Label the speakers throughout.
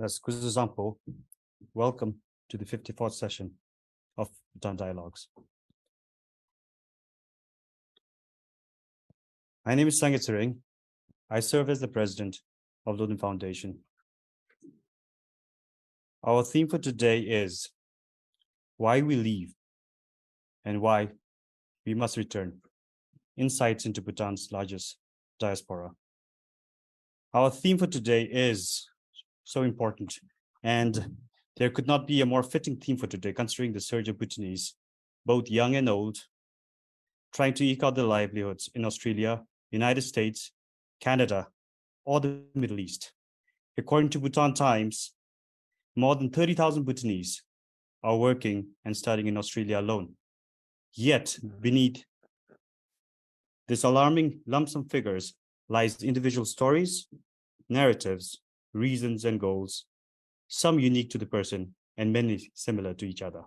Speaker 1: That's Kuzuzampo. Welcome to the 54th session of Bhutan Dialogues. My name is Sangit Sering. I serve as the president of Loden Foundation. Our theme for today is why we leave and why we must return. Insights into Bhutan's largest diaspora. Our theme for today is so important, and there could not be a more fitting theme for today, considering the surge of Bhutanese, both young and old, trying to eke out their livelihoods in Australia, United States, Canada, or the Middle East. According to Bhutan Times, more than 30,000 Bhutanese are working and studying in Australia alone. Yet, beneath this alarming lump sum figures lies individual stories, narratives, reasons, and goals, some unique to the person and many similar to each other.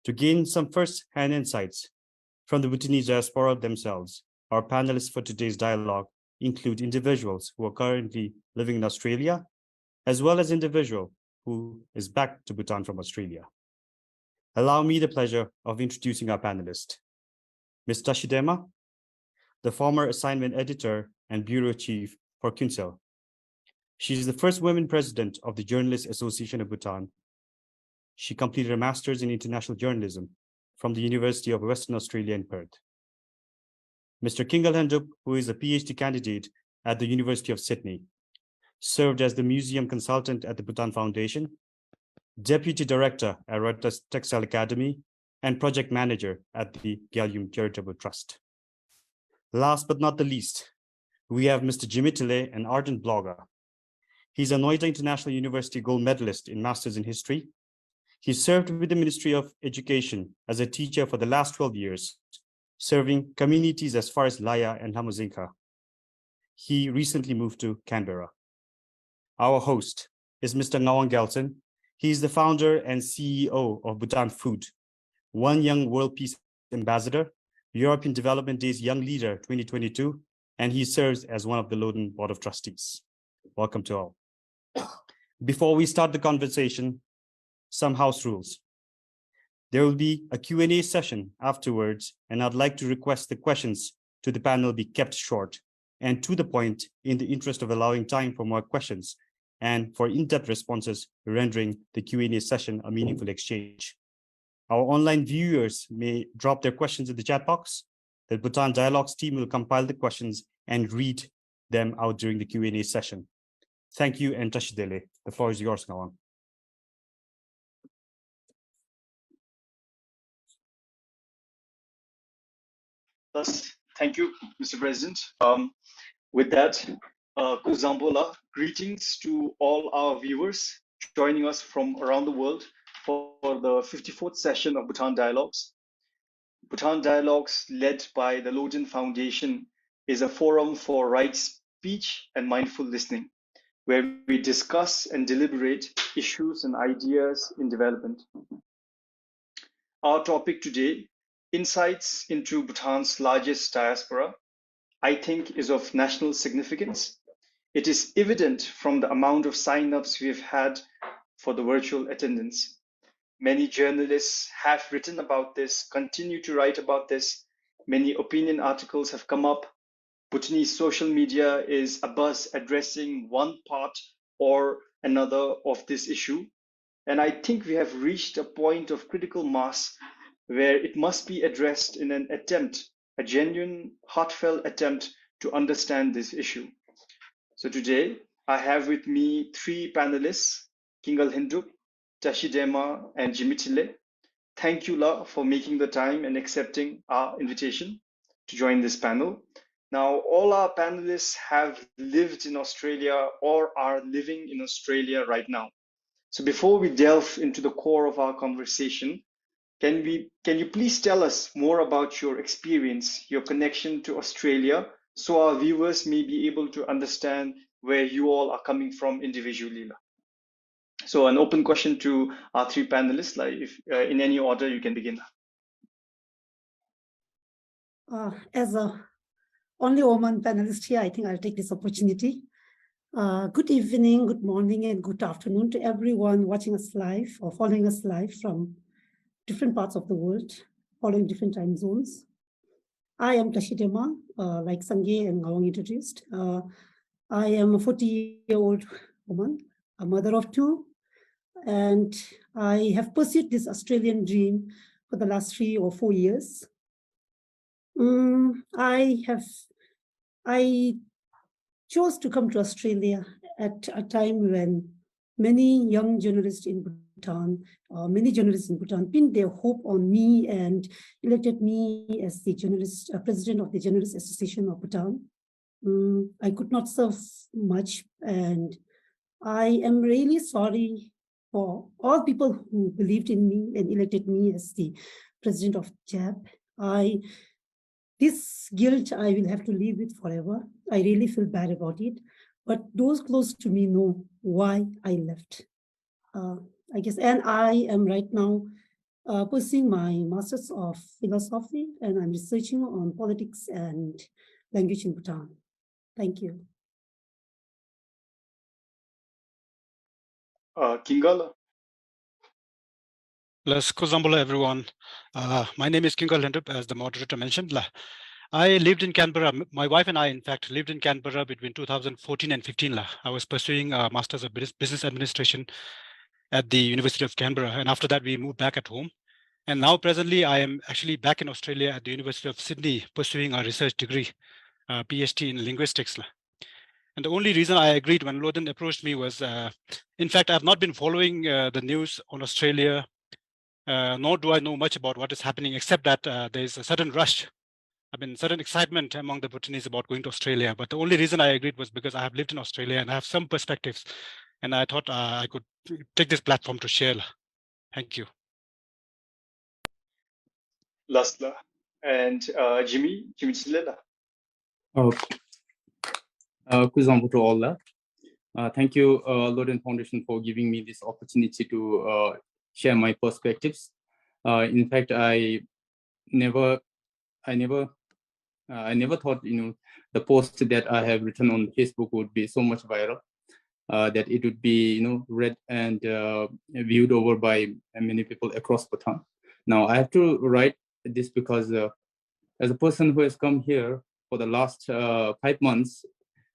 Speaker 1: To gain some first-hand insights from the Bhutanese diaspora themselves, our panelists for today's dialogue include individuals who are currently living in Australia, as well as individual who is back to Bhutan from Australia. Allow me the pleasure of introducing our panelist. Ms. Tashi Dema, the former assignment editor and bureau chief for Kuenga. She is the first woman president of the Journalists Association of Bhutan. She completed a master's in international journalism from the University of Western Australia in Perth. Mr. Kuenga Lhendup, who is a PhD candidate at the University of Sydney, served as the museum consultant at the Bhutan Foundation, deputy director at Reuters Textile Academy, and project manager at the Gyeltshen Charitable Trust. Last but not the least, we have Mr. Jimmie Thinley, an ardent blogger. He's a Noida International University gold medalist in Masters in History. He served with the Ministry of Education as a teacher for the last 12 years, serving communities as far as Laya and Hamuzinka. He recently moved to Canberra. Our host is Mr. Ngawang Gyeltshen. He is the founder and CEO of Bhutan Food, One Young World Peace Ambassador, European Development Day's Young Leader 2022, and he serves as one of the Loden Board of Trustees. Welcome to all. Before we start the conversation, some house rules. There will be a Q&A session afterwards, and I'd like to request the questions to the panel be kept short and to the point in the interest of allowing time for more questions and for in-depth responses, rendering the Q&A session a meaningful exchange. Our online viewers may drop their questions in the chat box. The Bhutan Dialogues team will compile the questions and read them out during the Q&A session. Thank you, and Tashi Dema. The floor is yours, Ngawang.
Speaker 2: Thank you, Mr. President. With that, Kuzambola, greetings to all our viewers joining us from around the world for the 54th session of Bhutan Dialogues. Bhutan Dialogues, led by the Loden Foundation, is a forum for right speech and mindful listening, where we discuss and deliberate issues and ideas in development. Our topic today, insights into Bhutan's largest diaspora, I think is of national significance. It is evident from the amount of sign-ups we've had for the virtual attendance. Many journalists have written about this, continue to write about this. Many opinion articles have come up. Bhutanese social media is abuzz addressing one part or another of this issue. And I think we have reached a point of critical mass where it must be addressed in an attempt, a genuine, heartfelt attempt to understand this issue. So today, I have with me three panelists, Kuenga Lhendup, Tashi Dema, and Jimmie Thinley. Thank you, La, for making the time and accepting our invitation to join this panel. Now, all our panelists have lived in Australia or are living in Australia right now. So before we delve into the core of our conversation, can you please tell us more about your experience, your connection to Australia, so our viewers may be able to understand where you all are coming from individually? So an open question to our three panelists, like if in any order you can begin.
Speaker 3: As a only woman panelist here, I think I'll take this opportunity. Good evening, good morning, and good afternoon to everyone watching us live or following us live from different parts of the world, following different time zones. I am Tashi Dema, like Sange and Ngawang introduced. I am a 40-year-old woman, a mother of two, and I have pursued this Australian dream for the last 3 or 4 years. I chose to come to Australia at a time when many young journalists in Bhutan, many journalists in Bhutan pinned their hope on me and elected me as the president of the Journalists Association of Bhutan. I could not serve much, and I am really sorry for all people who believed in me and elected me as the president of JAB. This guilt I will have to live with forever. I really feel bad about it, but those close to me know why I left. I guess, and I am right now pursuing my Masters of Philosophy, and I'm researching on politics and language in Bhutan. Thank you.
Speaker 2: Kuenga.
Speaker 4: Plus, Kuzambula, everyone. My name is Kuenga Lhendup, as the moderator mentioned. I lived in Canberra. My wife and I, in fact, lived in Canberra between 2014 and 15. I was pursuing a Master's of Business Administration at the University of Canberra. And after that, we moved back at home. And now presently, I am actually back in Australia at the University of Sydney pursuing a research degree, PhD in linguistics. And the only reason I agreed when Loden approached me was, in fact, I've not been following the news on Australia, nor do I know much about what is happening, except that there is a sudden rush. Sudden excitement among the Bhutanese about going to Australia. But the only reason I agreed was because I have lived in Australia and I have some perspectives. And I thought I could take this platform to share. Thank you.
Speaker 2: Lasla. And Jimmie Thinley.
Speaker 5: Kuzambu to all that. Thank you, Loden Foundation, for giving me this opportunity to share my perspectives. In fact, I never thought, the post that I have written on Facebook would be so much viral, that it would be, read and viewed over by many people across Bhutan. Now, I have to write this because as a person who has come here for the last 5 months,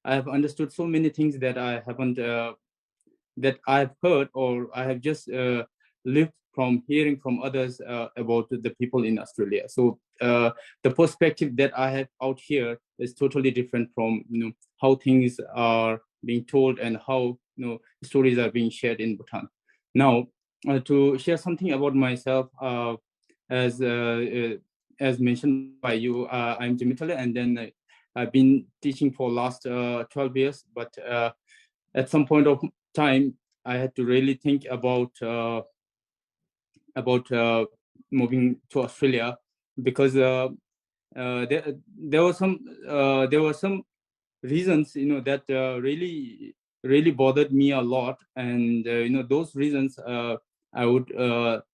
Speaker 5: I have understood so many things that I haven't, that I've heard or I have just lived from hearing from others about the people in Australia. So the perspective that I have out here is totally different from how things are being told and how stories are being shared in Bhutan. Now, to share something about myself, as mentioned by you, I'm Jimmie Thinley, and then I've been teaching for last 12 years. But at some point of time, I had to really think about moving to Australia, because there were some reasons that really bothered me a lot, and those reasons I would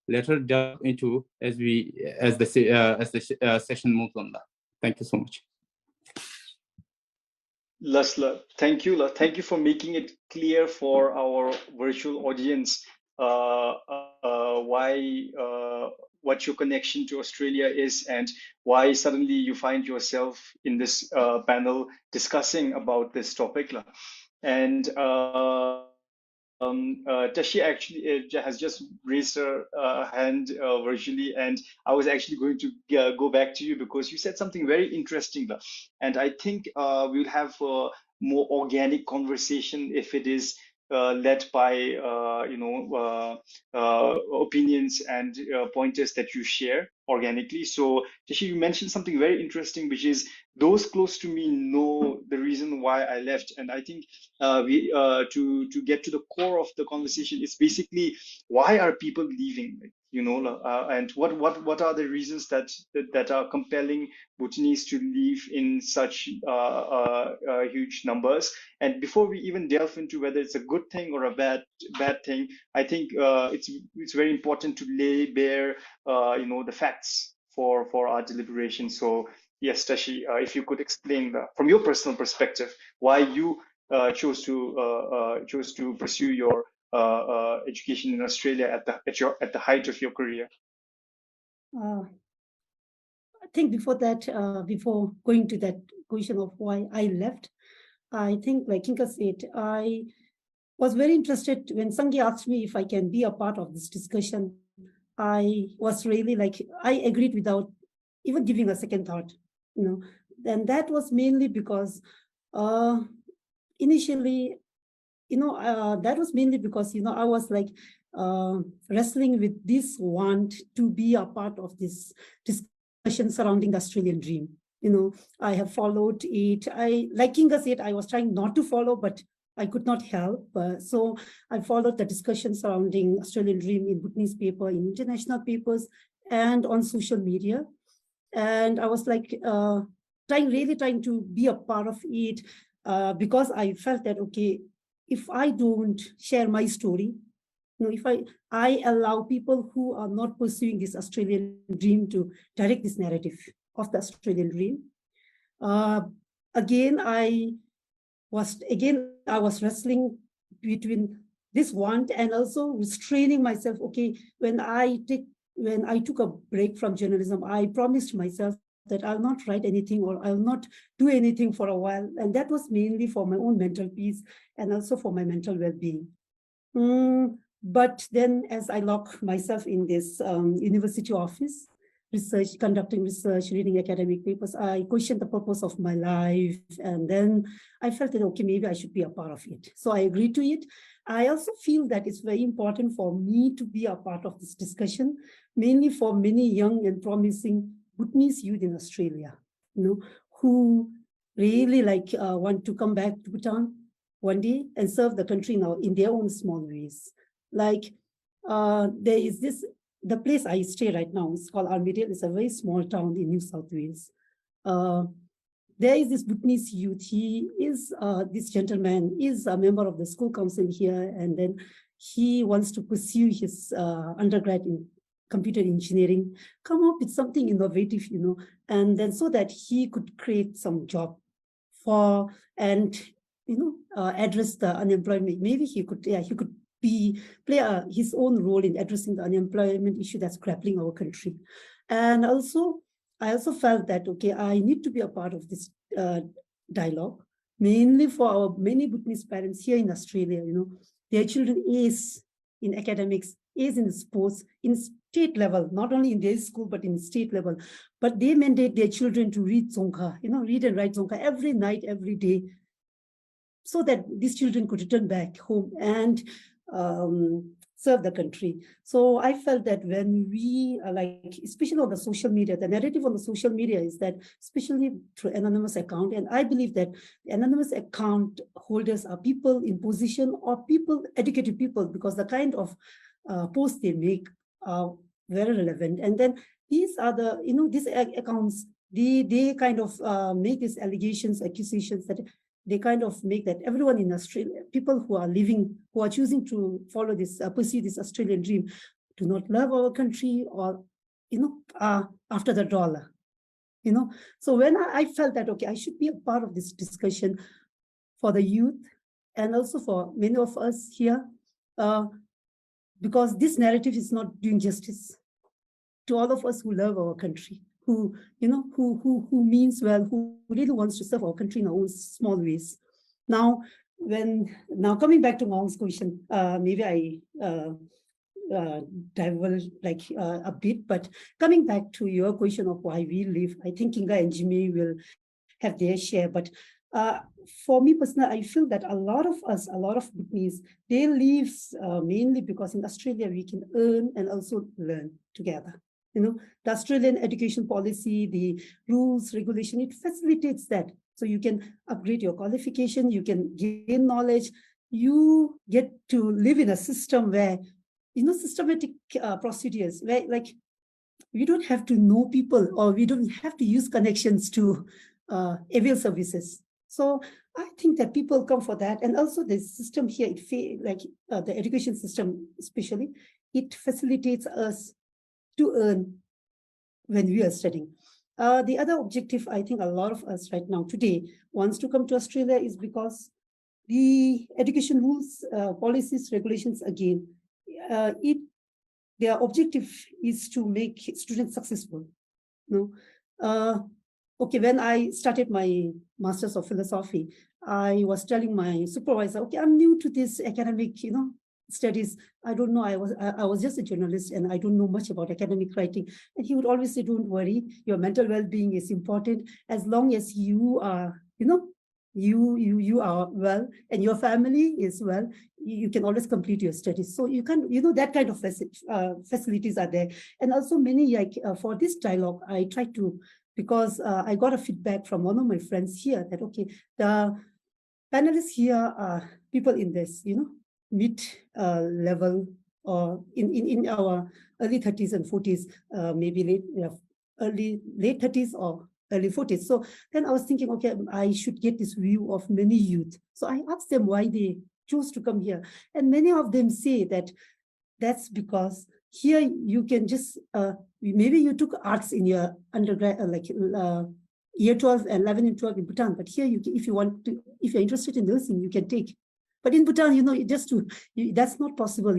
Speaker 5: later delve into as the session moves on. Thank you so much.
Speaker 2: Lasla, thank you. Thank you for making it clear for our virtual audience what your connection to Australia is and why suddenly you find yourself in this panel discussing about this topic. And Tashi actually has just raised her hand virtually, and I was actually going to go back to you because you said something very interesting, and I think we'll have a more organic conversation if it is led by opinions and pointers that you share organically. So Tashi, you mentioned something very interesting, which is those close to me know the reason why I left, and I think to get to the core of the conversation is basically why are people leaving, and what are the reasons that are compelling Bhutanese to leave in such huge numbers. And before we even delve into whether it's a good thing or a bad thing, I think it's very important to lay bare the facts for our deliberation. So yes, Tashi, if you could explain from your personal perspective why you chose to pursue your education in Australia at the height of your career.
Speaker 3: think before that, before going to that question of why I left, I think, like Kinka said, I was very interested when Sangi asked me if I can be a part of this discussion. I was really like, I agreed without even giving a second thought, and that was mainly because initially, that was mainly because, I was like wrestling with this want to be a part of this discussion surrounding the Australian dream. I have followed it. Like Kinga said, I was trying not to follow, but I could not help. So I followed the discussion surrounding Australian dream in Bhutanese paper, in international papers, and on social media. And I was like really trying to be a part of it because I felt that, okay, if I don't share my story, if I allow people who are not pursuing this Australian dream to direct this narrative of the Australian dream, again, I was wrestling between this want and also restraining myself. Okay, when I took a break from journalism, I promised myself that I'll not write anything or I'll not do anything for a while. And that was mainly for my own mental peace and also for my mental well-being. But then as I lock myself in this university office, conducting research, reading academic papers, I questioned the purpose of my life. And then I felt that, okay, maybe I should be a part of it. So I agreed to it. I also feel that it's very important for me to be a part of this discussion, mainly for many young and promising Bhutanese youth in Australia, who really want to come back to Bhutan one day and serve the country now in their own small ways. Like there is the place I stay right now is called Armidale. It's a very small town in New South Wales. There is this Bhutanese youth. He is, this gentleman is a member of the school council here, and then he wants to pursue his undergrad in computer engineering, come up with something innovative, and then so that he could create some job for, and, address the unemployment. Maybe he could play his own role in addressing the unemployment issue that's grappling our country. And also, I also felt that, okay, I need to be a part of this dialogue, mainly for our many Bhutanese parents here in Australia, their children is in academics, is in sports, in state level, not only in their school, but in state level. But they mandate their children to read Dzongkha, read and write Dzongkha every night, every day, so that these children could return back home and serve the country. So I felt that when we, especially on the social media, the narrative on the social media is that, especially through anonymous account, and I believe that the anonymous account holders are people in position or people, educated people, because the kind of posts they make are very relevant. And then these are the, these accounts, they kind of make these allegations, accusations that they kind of make that everyone in Australia, people who are choosing to follow this, pursue this Australian dream, do not love our country or, are after the dollar, So when I felt that, okay, I should be a part of this discussion for the youth and also for many of us here, because this narrative is not doing justice to all of us who love our country, who means well, who really wants to serve our country in our own small ways. Now coming back to Ngawang's question, maybe I divulge a bit, but coming back to your question of why we live, I think Kinga and Jimmie will have their share. But for me personally, I feel that a lot of Bhutanese, they live mainly because in Australia we can earn and also learn together. The Australian education policy, the rules, regulation, it facilitates that. So you can upgrade your qualification, you can gain knowledge, you get to live in a system where, systematic procedures, where we don't have to know people or we don't have to use connections to avail services. So I think that people come for that. And also the system here, the education system especially, it facilitates us to earn when we are studying. The other objective, I think a lot of us right now today wants to come to Australia is because the education rules, policies, regulations, again, their objective is to make students successful. Okay, when I started my Master's of Philosophy, I was telling my supervisor, okay, I'm new to this academic, studies. I don't know. I was just a journalist and I don't know much about academic writing. And he would always say, don't worry, your mental well-being is important. As long as you are, you are well and your family is well, you can always complete your studies. So you can, that kind of facilities are there. And also many, like for this dialogue, I try to, because I got a feedback from one of my friends here that, okay, the panelists here are people in this, mid level or in our early 30s and 40s, maybe late 30s or early 40s. So then I was thinking, okay, I should get this view of many youth. So I asked them why they chose to come here. And many of them say that that's because here you can just, maybe you took arts in your undergrad, year 12 and 11 and 12 in Bhutan, but here if you're interested in nursing, you can take. But in Bhutan, that's not possible,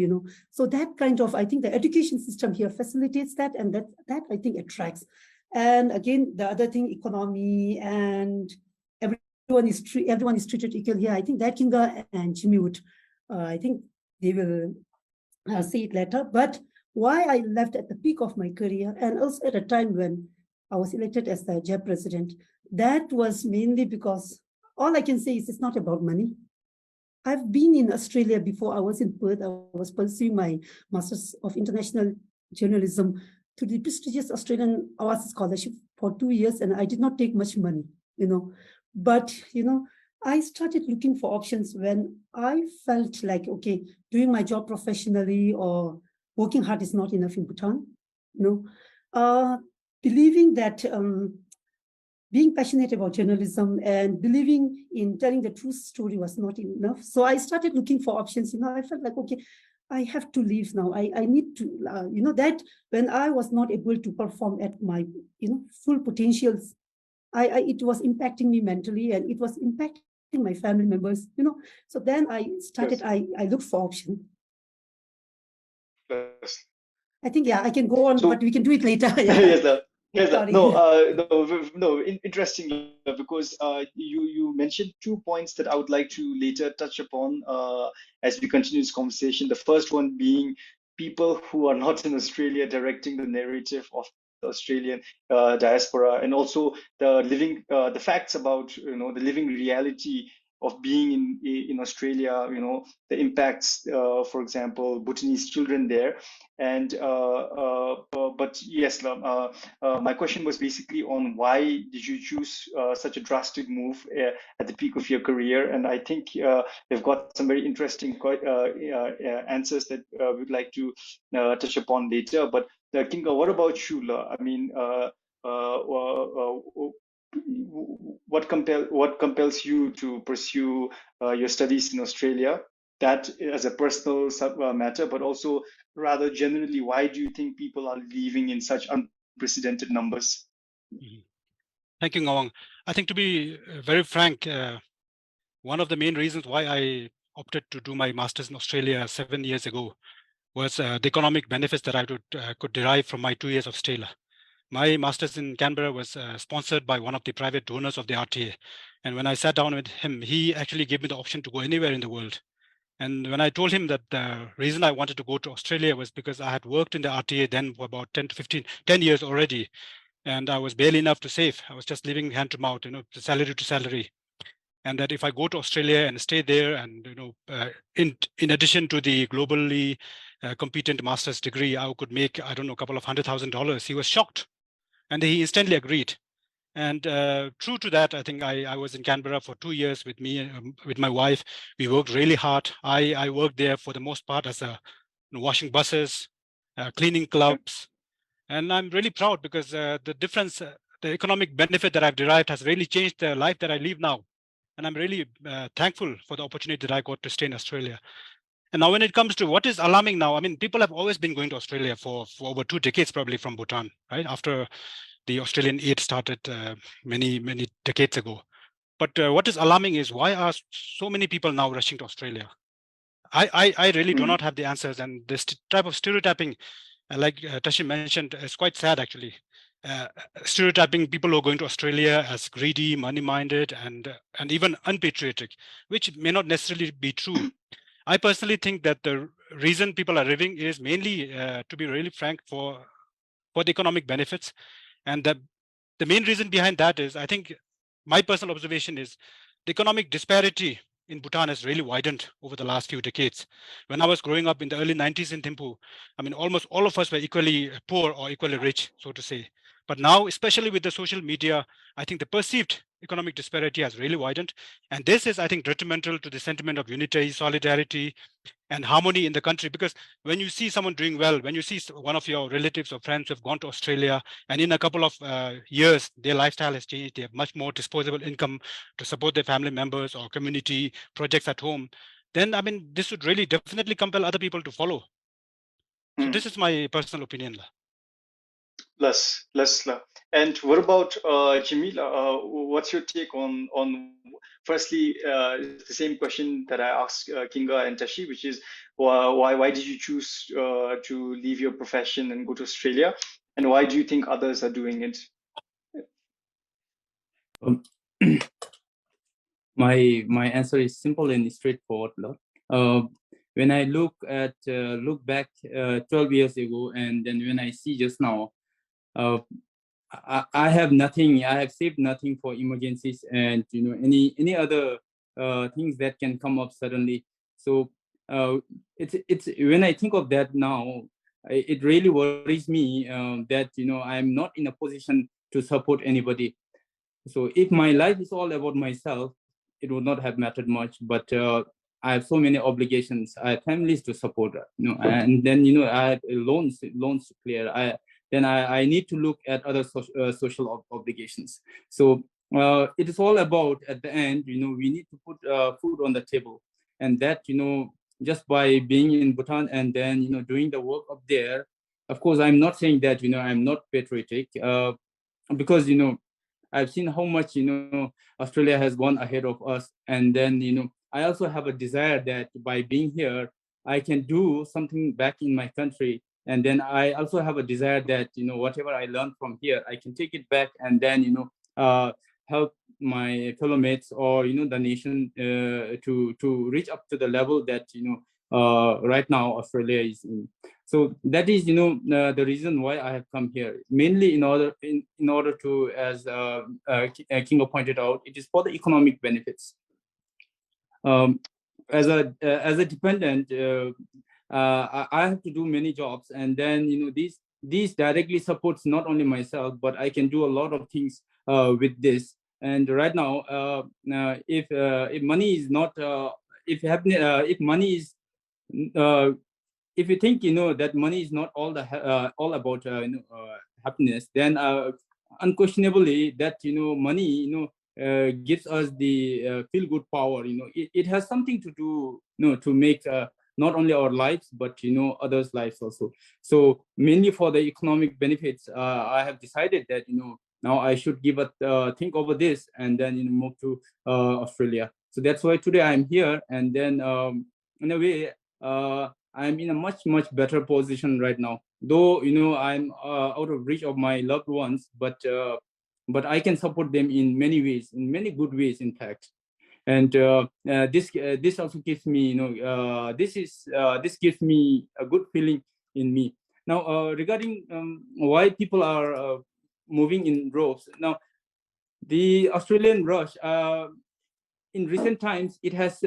Speaker 3: So that kind of, I think the education system here facilitates that, and that I think attracts. And again, the other thing, economy, and everyone is treated equal here. I think that Kuenga and Jimmie would, I think they will say it later. But why I left at the peak of my career, and also at a time when I was elected as the JEP president, that was mainly because all I can say is it's not about money. I've been in Australia before. I was in Perth. I was pursuing my Masters of International Journalism to the prestigious Australian Awards Scholarship for 2 years, and I did not take much money, But, I started looking for options when I felt like, okay, doing my job professionally or working hard is not enough in Bhutan, believing that being passionate about journalism and believing in telling the true story was not enough. So I started looking for options. I felt like, okay, I have to leave now. I need to, that when I was not able to perform at my, full potentials, it was impacting me mentally, and it was impacting my family members, So then I started, yes. I looked for options.
Speaker 2: Yes.
Speaker 3: I think, yeah, I can go on, but we can do it later. Yeah.
Speaker 2: Yes, sir. Yes,
Speaker 3: Sorry.
Speaker 2: No, interesting, because you mentioned 2 points that I would like to later touch upon as we continue this conversation. The first one being people who are not in Australia directing the narrative of the Australian diaspora, and also the facts about the living reality of being in Australia, the impacts, for example, Bhutanese children there. And but yes, my question was basically on why did you choose such a drastic move at the peak of your career? And I think we've got some very interesting answers that we'd like to touch upon later. But Kuenga, what about you? I mean, what compels you to pursue your studies in Australia? That as a personal matter, but also rather generally, why do you think people are leaving in such unprecedented numbers?
Speaker 4: Mm-hmm. Thank you, Ngawang. I think, to be very frank, one of the main reasons why I opted to do my master's in Australia 7 years ago was the economic benefits that I could derive from my 2 years of stay. My master's in Canberra was sponsored by one of the private donors of the RTA. And when I sat down with him, he actually gave me the option to go anywhere in the world. And when I told him that the reason I wanted to go to Australia was because I had worked in the RTA then for about 10 years already. And I was barely enough to save. I was just living hand to mouth, salary to salary. And that if I go to Australia and stay there, and in addition to the globally competent master's degree, I could make, I don't know, a couple of $100,000. He was shocked, and he instantly agreed. And true to that, I think I was in Canberra for 2 years with my wife. We worked really hard. I worked there for the most part as washing buses, cleaning clubs. And I'm really proud because the difference, the economic benefit that I've derived has really changed the life that I live now. And I'm really thankful for the opportunity that I got to stay in Australia. And now when it comes to what is alarming now, I mean, people have always been going to Australia for over 2 decades, probably from Bhutan, right? After the Australian aid started many decades ago. But what is alarming is, why are so many people now rushing to Australia? I really do not have the answers. And this type of stereotyping, like Tashi mentioned, is quite sad, actually. stereotyping people who are going to Australia as greedy, money-minded, and even unpatriotic, which may not necessarily be true. I personally think that the reason people are arriving is mainly, to be really frank, for the economic benefits. And the main reason behind that is, I think, my personal observation is the economic disparity in Bhutan has really widened over the last few decades. When I was growing up in the early 90s in Thimphu, I mean, almost all of us were equally poor or equally rich, so to say. But now, especially with the social media, I think the perceived economic disparity has really widened. And this is, I think, detrimental to the sentiment of unity, solidarity, and harmony in the country. Because when you see someone doing well, when you see one of your relatives or friends who have gone to Australia, and in a couple of years, their lifestyle has changed, they have much more disposable income to support their family members or community projects at home, then, I mean, this would really definitely compel other people to follow. So this is my personal opinion.
Speaker 2: Lesla. And what about Jimmie? What's your take on firstly the same question that I asked Kinga and Tashi, which is why did you choose to leave your profession and go to Australia, and why do you think others are doing it?
Speaker 5: My answer is simple and straightforward. When I look back 12 years ago, and then when I see just now, I have nothing. I have saved nothing for emergencies and any other things that can come up suddenly. So it's when I think of that now, it really worries me that I'm not in a position to support anybody. So if my life is all about myself, it would not have mattered much. But I have so many obligations. I have families to support, and then I have loans to clear. I need to look at other social obligations. So it is all about, at the end, we need to put food on the table, and that just by being in Bhutan and then doing the work up there. Of course, I'm not saying that I'm not patriotic, because I've seen how much Australia has gone ahead of us, and then I also have a desire that by being here, I can do something back in my country. And then I also have a desire that whatever I learned from here, I can take it back and then help my fellow mates or the nation to reach up to the level that right now Australia is in. So that is the reason why I have come here, mainly in order to, as Kinga pointed out, it is for the economic benefits. As a dependent, I have to do many jobs, and then these directly supports not only myself, but I can do a lot of things with this. And right now, if money is not, if money is, if you think that money is not all about happiness, then unquestionably that money gives us the feel good power. It has something to do to make not only our lives but others' lives also. So mainly for the economic benefits, I have decided that now I should give a think over this and then move to Australia. So that's why today I'm here, and then in a way I'm in a much better position right now. Though I'm out of reach of my loved ones, but I can support them in many ways, in many good ways, in fact. And this also gives me, this gives me a good feeling in me. Now, regarding why people are moving in droves. Now, the Australian rush, in recent times, it has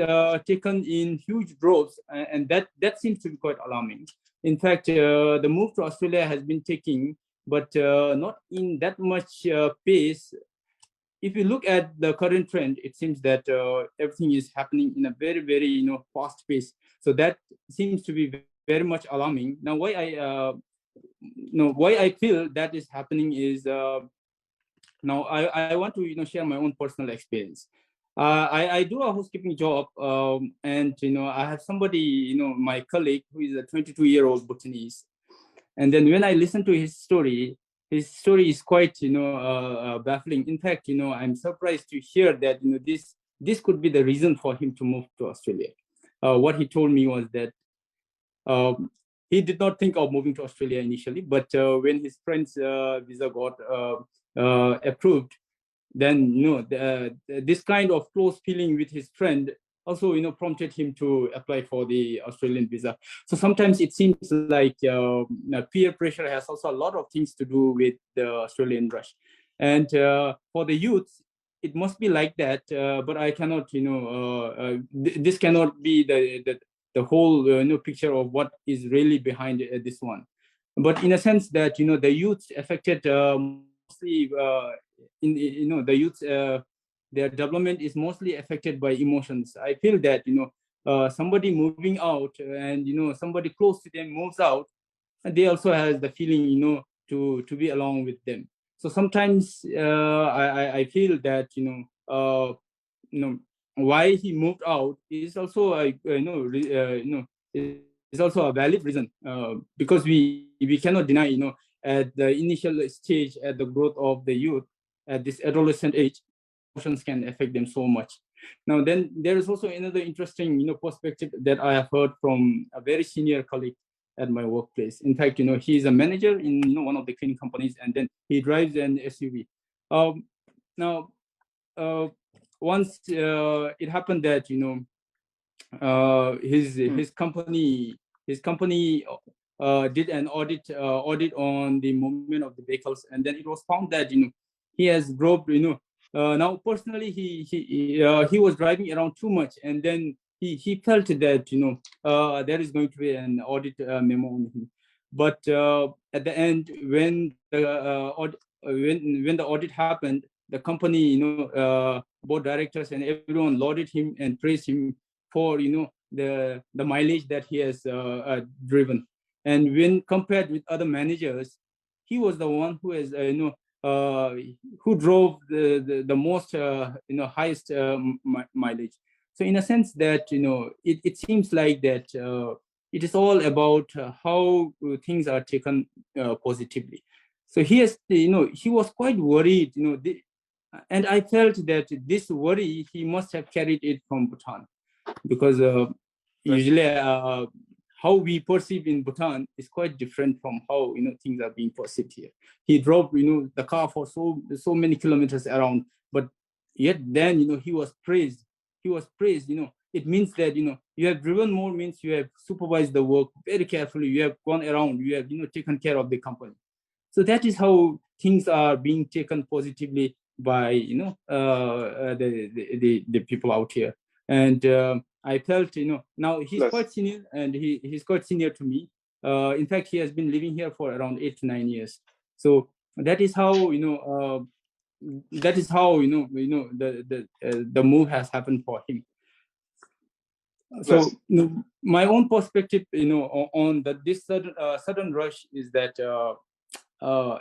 Speaker 5: taken in huge droves, and that seems to be quite alarming. In fact, the move to Australia has been taking, but not in that much pace. If you look at the current trend, it seems that everything is happening in a very, very fast pace. So that seems to be very much alarming. Now, why I feel that is happening is now I want to share my own personal experience. I do a housekeeping job, and I have somebody, my colleague, who is a 22-year-old Bhutanese. And then when I listen to his story is quite baffling. In fact, I'm surprised to hear that this could be the reason for him to move to Australia. What he told me was that he did not think of moving to Australia initially, but when his friend's visa got approved, then this kind of close feeling with his friend also prompted him to apply for the Australian visa. So sometimes it seems like peer pressure has also a lot of things to do with the Australian rush. And for the youth, it must be like that, but I cannot, this cannot be the whole picture of what is really behind this one. But in a sense that the youth affected mostly the youth, their development is mostly affected by emotions. I feel that somebody moving out and somebody close to them moves out, and they also has the feeling to be along with them. So sometimes I feel that why he moved out is also is also a valid reason, because we cannot deny at the initial stage, at the growth of the youth, at this adolescent age, emotions can affect them so much. Now then there is also another interesting perspective that I have heard from a very senior colleague at my workplace. In fact, he is a manager in one of the cleaning companies, and then he drives an SUV. Now once it happened that his company did an audit on the movement of the vehicles, and then it was found that he has drove now personally he was driving around too much, and then he felt that there is going to be an audit memo on him. But at the end, when the audit happened, the company board directors and everyone lauded him and praised him for the mileage that he has driven. And when compared with other managers, he was the one who has who drove the most highest mileage. So in a sense that it seems like that it is all about how things are taken positively. So he has he was quite worried, and I felt that this worry he must have carried it from Bhutan, because usually how we perceive in Bhutan is quite different from how things are being perceived here. He drove the car for so many kilometers around, but yet then he was praised. He was praised. It means that you have driven more, means you have supervised the work very carefully. You have gone around. You have taken care of the company. So that is how things are being taken positively by the people out here. And I felt now he's quite senior, and he's quite senior to me. In fact, he has been living here for around 8 to 9 years. So that is how the move has happened for him. So my own perspective on this sudden rush is that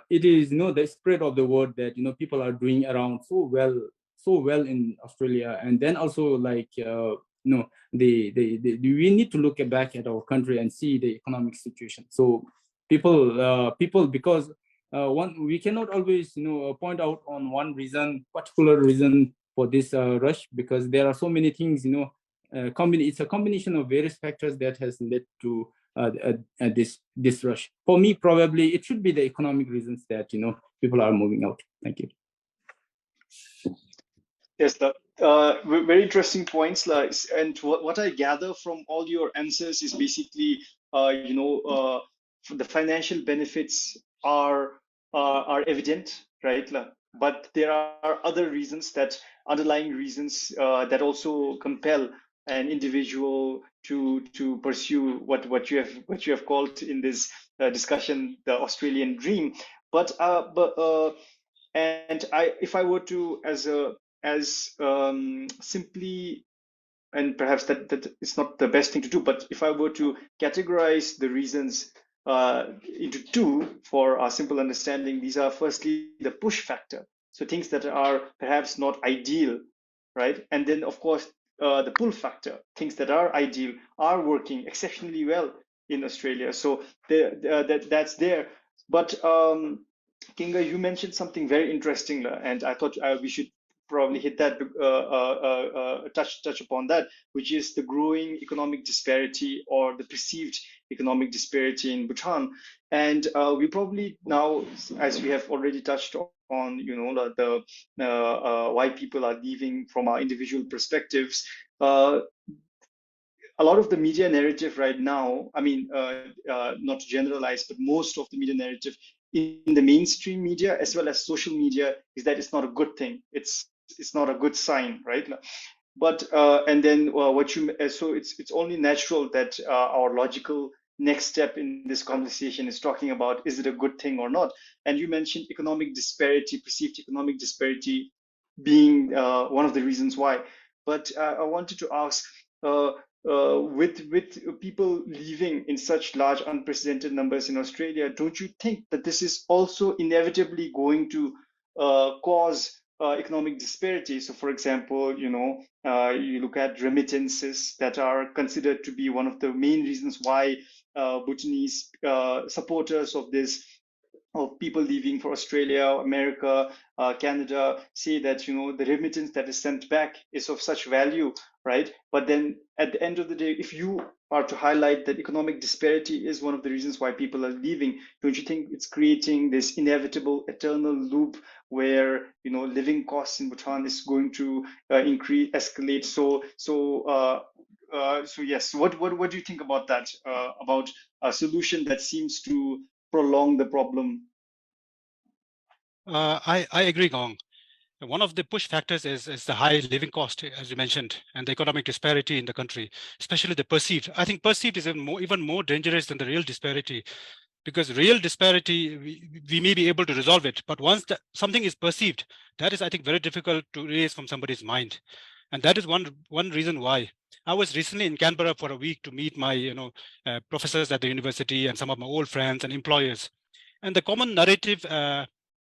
Speaker 5: it is the spread of the word that people are doing around so well in Australia. And then also like we need to look back at our country and see the economic situation. So people because we cannot always point out on one particular reason for this rush, because there are so many things it's a combination of various factors that has led to this rush. For me, probably it should be the economic reasons that people are moving out. Thank you.
Speaker 2: Yes, very interesting points. And what I gather from all your answers is basically, the financial benefits are evident, right? But there are other reasons, underlying reasons that also compel an individual to pursue what you have called in this discussion the Australian dream. But if I were to simply, and perhaps that is not the best thing to do, but if I were to categorize the reasons into two for our simple understanding, these are firstly the push factor, so things that are perhaps not ideal, right? And then of course the pull factor, things that are ideal, are working exceptionally well in Australia. So that's there. But Kinga, you mentioned something very interesting, and I thought we should probably hit that, touch upon that, which is the growing economic disparity or the perceived economic disparity in Bhutan. And we probably now, as we have already touched on, the why people are leaving from our individual perspectives. A lot of the media narrative right now, I mean, not to generalize, but most of the media narrative in the mainstream media as well as social media is that it's not a good thing. It's not a good sign, right? But and then so it's only natural that our logical next step in this conversation is talking about, is it a good thing or not? And you mentioned economic disparity, perceived economic disparity being one of the reasons why. But I wanted to ask, with people leaving in such large unprecedented numbers in Australia, don't you think that this is also inevitably going to cause economic disparity? So, for example, you look at remittances that are considered to be one of the main reasons why Bhutanese supporters of people leaving for Australia, America, Canada say that the remittance that is sent back is of such value, right? But then at the end of the day, if you are to highlight that economic disparity is one of the reasons why people are leaving, don't you think it's creating this inevitable eternal loop where living costs in Bhutan is going to escalate? So yes, what do you think about that? About a solution that seems to prolong the problem?
Speaker 4: I agree, Ngawang. One of the push factors is the high living cost, as you mentioned, and the economic disparity in the country, especially the perceived. I think perceived is even more dangerous than the real disparity, because real disparity, we may be able to resolve it, but once something is perceived, that is, I think, very difficult to erase from somebody's mind. And that is one reason why. I was recently in Canberra for a week to meet my professors at the university and some of my old friends and employers. And the common narrative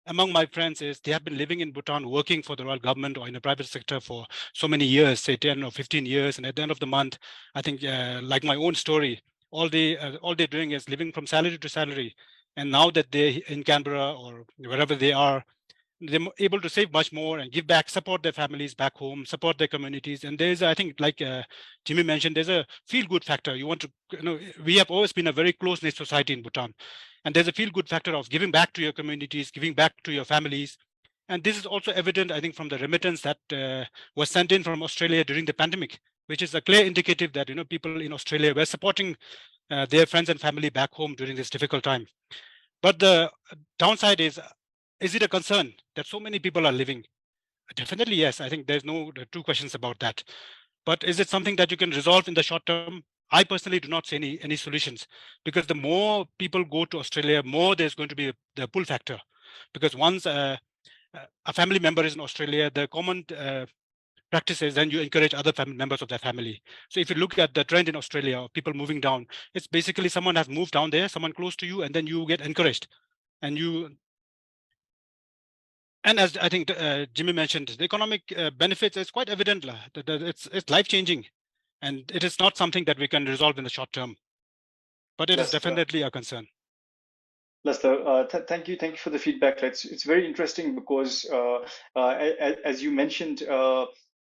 Speaker 4: among my friends is they have been living in Bhutan, working for the royal government or in the private sector for so many years, say 10 or 15 years. And at the end of the month, I think like my own story, all they're doing is living from salary to salary. And now that they're in Canberra or wherever they are, they're able to save much more and give back, support their families back home, support their communities. And there's, I think, like Jimmie mentioned, there's a feel-good factor. You want to, we have always been a very close-knit society in Bhutan. And there's a feel-good factor of giving back to your communities, giving back to your families. And this is also evident, I think, from the remittance that was sent in from Australia during the pandemic, which is a clear indicative that, people in Australia were supporting their friends and family back home during this difficult time. But the downside is it a concern that so many people are living? Definitely, yes. I think there's no two questions about that. But is it something that you can resolve in the short term? I personally do not see any solutions, because the more people go to Australia, more there's going to be the pull factor. Because once a family member is in Australia, the common practice is then you encourage other family members of their family. So if you look at the trend in Australia of people moving down, it's basically someone has moved down there, someone close to you, and then you get encouraged. And as I think Jimmie mentioned, the economic benefits is quite evident. It's life-changing, and it is not something that we can resolve in the short term. But it is definitely a concern.
Speaker 2: Lester, thank you for the feedback. It's very interesting because, as you mentioned,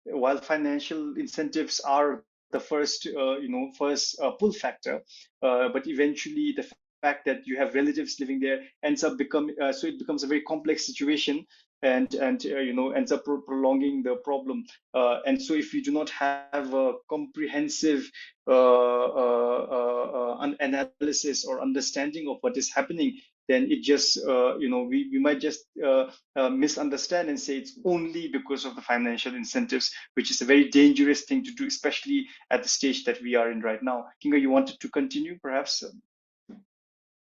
Speaker 2: while financial incentives are the first pull factor, but eventually the fact that you have relatives living there ends up so it becomes a very complex situation, and ends up prolonging the problem. And so if you do not have a comprehensive analysis or understanding of what is happening, then it just we might just misunderstand and say it's only because of the financial incentives, which is a very dangerous thing to do, especially at the stage that we are in right now. Kuenga, you wanted to continue, perhaps?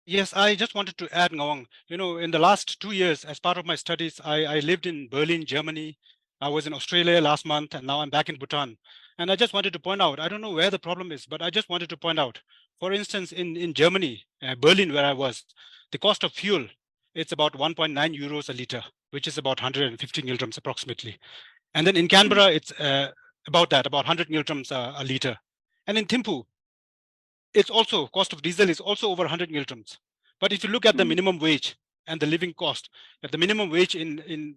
Speaker 4: Yes, I just wanted to add, Ngawang, in the last 2 years, as part of my studies, I lived in Berlin, Germany. I was in Australia last month, and now I'm back in Bhutan. And I just wanted to point out, I don't know where the problem is, but I just wanted to point out, for instance, in Germany, Berlin, where I was, the cost of fuel, it's about 1.9 euros a liter, which is about 150 ngiltrams approximately. And then in Canberra, it's about 100 ngiltrams a liter. And in Thimphu, it's also, cost of diesel is also over 100 ngiltrams. But if you look at the minimum wage and the living cost, the minimum wage in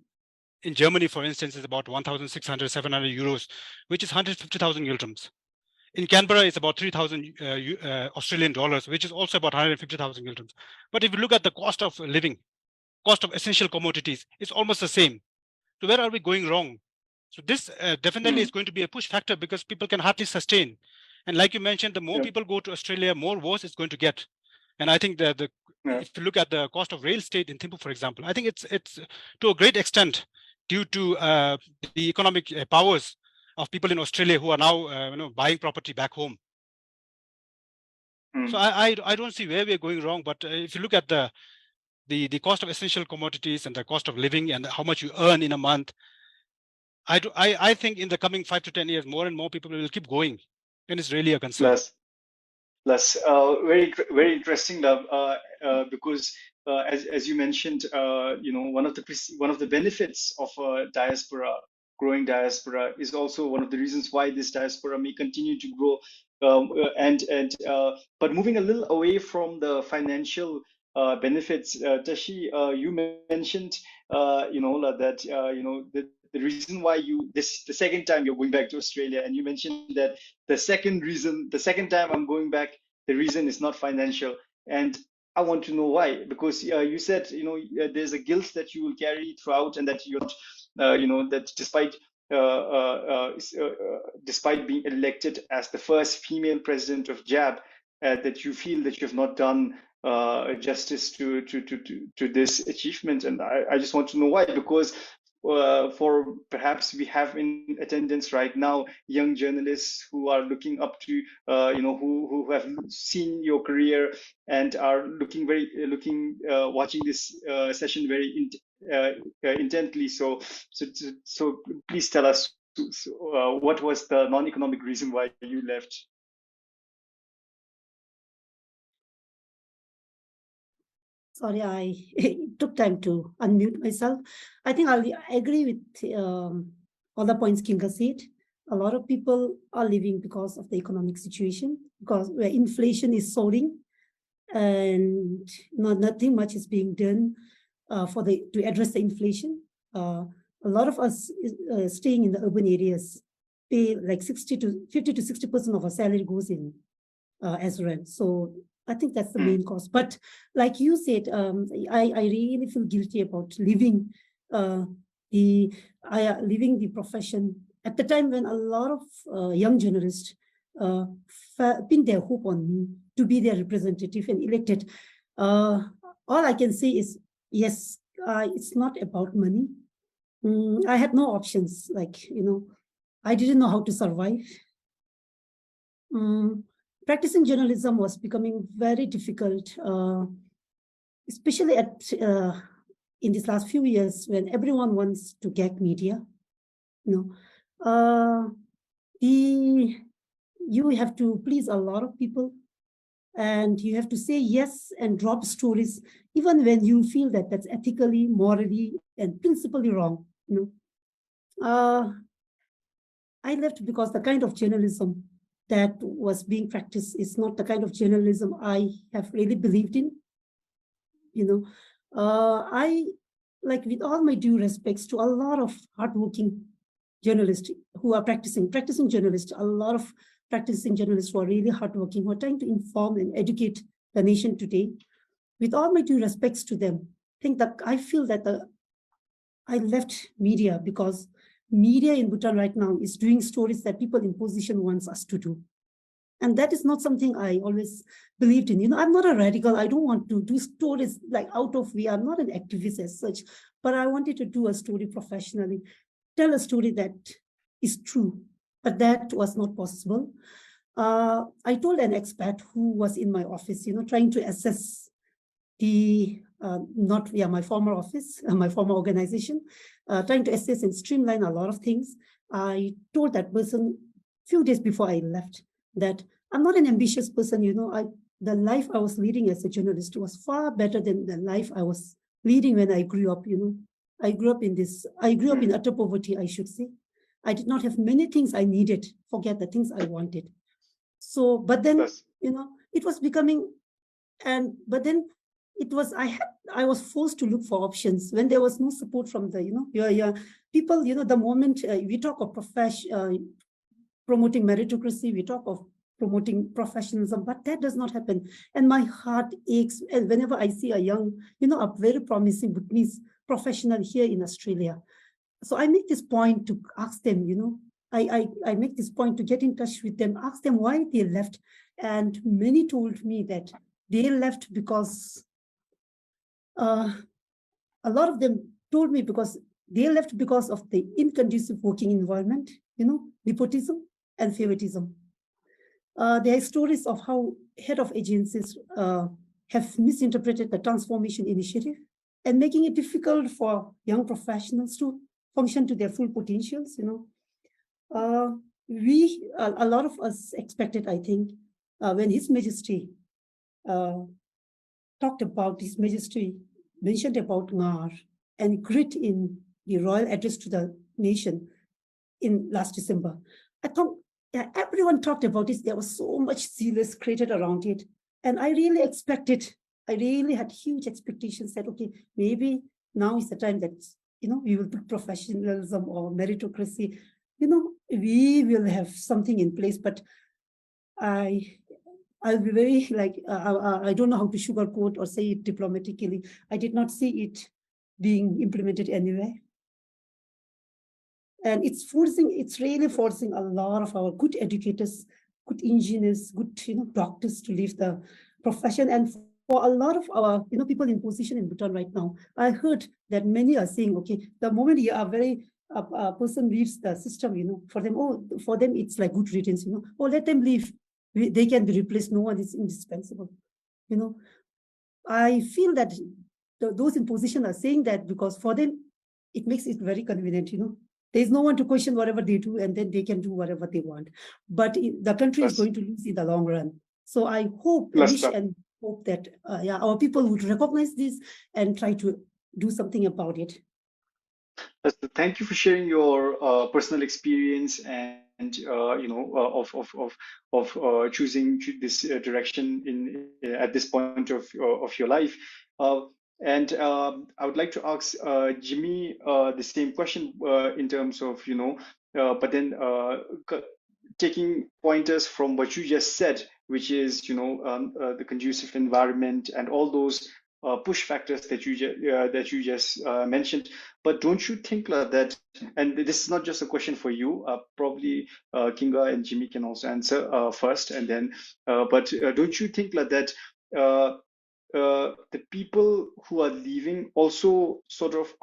Speaker 4: in Germany, for instance, is about 1,600, 700 euros, which is 150,000 Giltrams. In Canberra, it's about 3,000 Australian dollars, which is also about 150,000 Giltrams. But if you look at the cost of living, cost of essential commodities, it's almost the same. So where are we going wrong? So this definitely is going to be a push factor because people can hardly sustain. And like you mentioned, the more people go to Australia, more worse it's going to get. And I think that if you look at the cost of real estate in Thimphu, for example, I think it's to a great extent due to the economic powers of people in Australia who are now buying property back home. So I don't see where we're going wrong. But if you look at the cost of essential commodities and the cost of living and how much you earn in a month, I think in the coming 5 to 10 years, more and more people will keep going, and it's really a concern.
Speaker 2: Very interesting, Love, because as you mentioned, one of the benefits of growing diaspora is also one of the reasons why this diaspora may continue to grow. But moving a little away from the financial benefits, Tashi, you mentioned, that the reason why the second time you're going back to Australia, and you mentioned that the second time I'm going back, the reason is not financial. And I want to know why, because you said, there's a guilt that you will carry throughout, and that that despite being elected as the first female president of JAB, that you feel that you have not done justice to this achievement. And I just want to know why, because for perhaps we have in attendance right now young journalists who are looking up to who have seen your career and are watching this session very intently. So please tell us what was the non-economic reason why you left?
Speaker 3: Sorry, it took time to unmute myself. I think I agree with all the points Kinga said. A lot of people are living because of the economic situation, because where inflation is soaring and nothing much is being done to address the inflation. A lot of us staying in the urban areas pay like 50 to 60% of our salary goes in as rent. So I think that's the main cause. But like you said, I really feel guilty about leaving the profession at the time when a lot of young journalists pinned their hope on me to be their representative and elected. All I can say is, yes, it's not about money. I had no options. I didn't know how to survive. Practicing journalism was becoming very difficult, especially in these last few years when everyone wants to gag media. You have to please a lot of people, and you have to say yes and drop stories, even when you feel that that's ethically, morally, and principally wrong. I left because the kind of journalism that was being practiced is not the kind of journalism I have really believed in. I, with all my due respects to a lot of hardworking journalists who are practicing journalists, a lot of practicing journalists who are really hardworking, who are trying to inform and educate the nation today. With all my due respects to them, I feel that I left media because media in Bhutan right now is doing stories that people in position wants us to do. And that is not something I always believed in. I'm not a radical. I don't want to do stories out of way. I'm not an activist as such, but I wanted to do a story professionally, tell a story that is true, but that was not possible. I told an expat who was in my office, trying to assess my former office, my former organization, trying to assess and streamline a lot of things. I told that person a few days before I left that I'm not an ambitious person. The life I was leading as a journalist was far better than the life I was leading when I grew up. I grew up in utter poverty, I should say. I did not have many things I needed, forget the things I wanted. So, but then, it was becoming, but then I was forced to look for options when there was no support from the, your people, the moment we talk of promoting meritocracy, we talk of promoting professionalism, but that does not happen. And my heart aches whenever I see a young, a very promising Bhutanese professional here in Australia. So I make this point to ask them, I make this point to get in touch with them, ask them why they left. And many told me that they left because a lot of them told me because they left because of the inconducive working environment, nepotism and favoritism. There are stories of how head of agencies have misinterpreted the transformation initiative and making it difficult for young professionals to function to their full potentials. A lot of us expected, I think, when His Majesty talked about His Majesty, mentioned about Ngar and grit in the royal address to the nation in last December. I thought everyone talked about this. There was so much zealous created around it. And I really had huge expectations that, okay, maybe now is the time that, we will put professionalism or meritocracy, we will have something in place, but I'll be very I don't know how to sugarcoat or say it diplomatically. I did not see it being implemented anywhere. And it's really forcing a lot of our good educators, good engineers, good doctors to leave the profession. And for a lot of our people in position in Bhutan right now, I heard that many are saying, okay, the moment you are a person leaves the system, for them it's like good riddance, let them leave. They can be replaced. No one is indispensable. I feel that those in position are saying that because for them, it makes it very convenient, There's no one to question whatever they do, and then they can do whatever they want. But the country is going to lose in the long run. So I wish and hope that our people would recognize this and try to do something about it.
Speaker 2: Thank you for sharing your personal experience and of choosing this direction at this point of your life. And I would like to ask Jimmie the same question in terms of but then taking pointers from what you just said, which is the conducive environment and all those push factors that you just mentioned. But don't you think that, and this is not just a question for you, probably Kinga and Jimmie can also answer first, and then but don't you think that the people who are leaving also sort of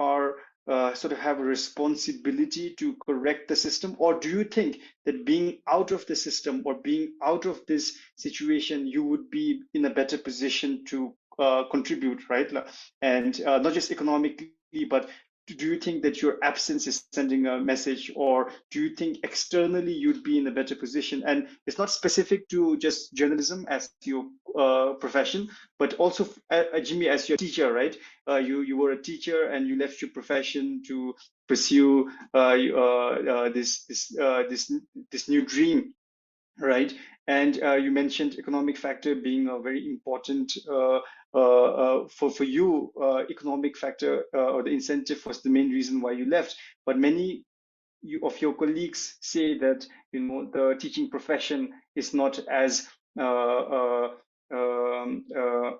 Speaker 2: have a responsibility to correct the system? Or do you think that being out of the system or being out of this situation, you would be in a better position to contribute, right? And not just economically, but do you think that your absence is sending a message, or do you think externally you'd be in a better position? And it's not specific to just journalism as your profession, but also Jimmie, as your teacher, right? You were a teacher and you left your profession to pursue this new dream, right? And you mentioned economic factor being a very important for you. Economic factor or the incentive was the main reason why you left. But many of your colleagues say that the teaching profession is not as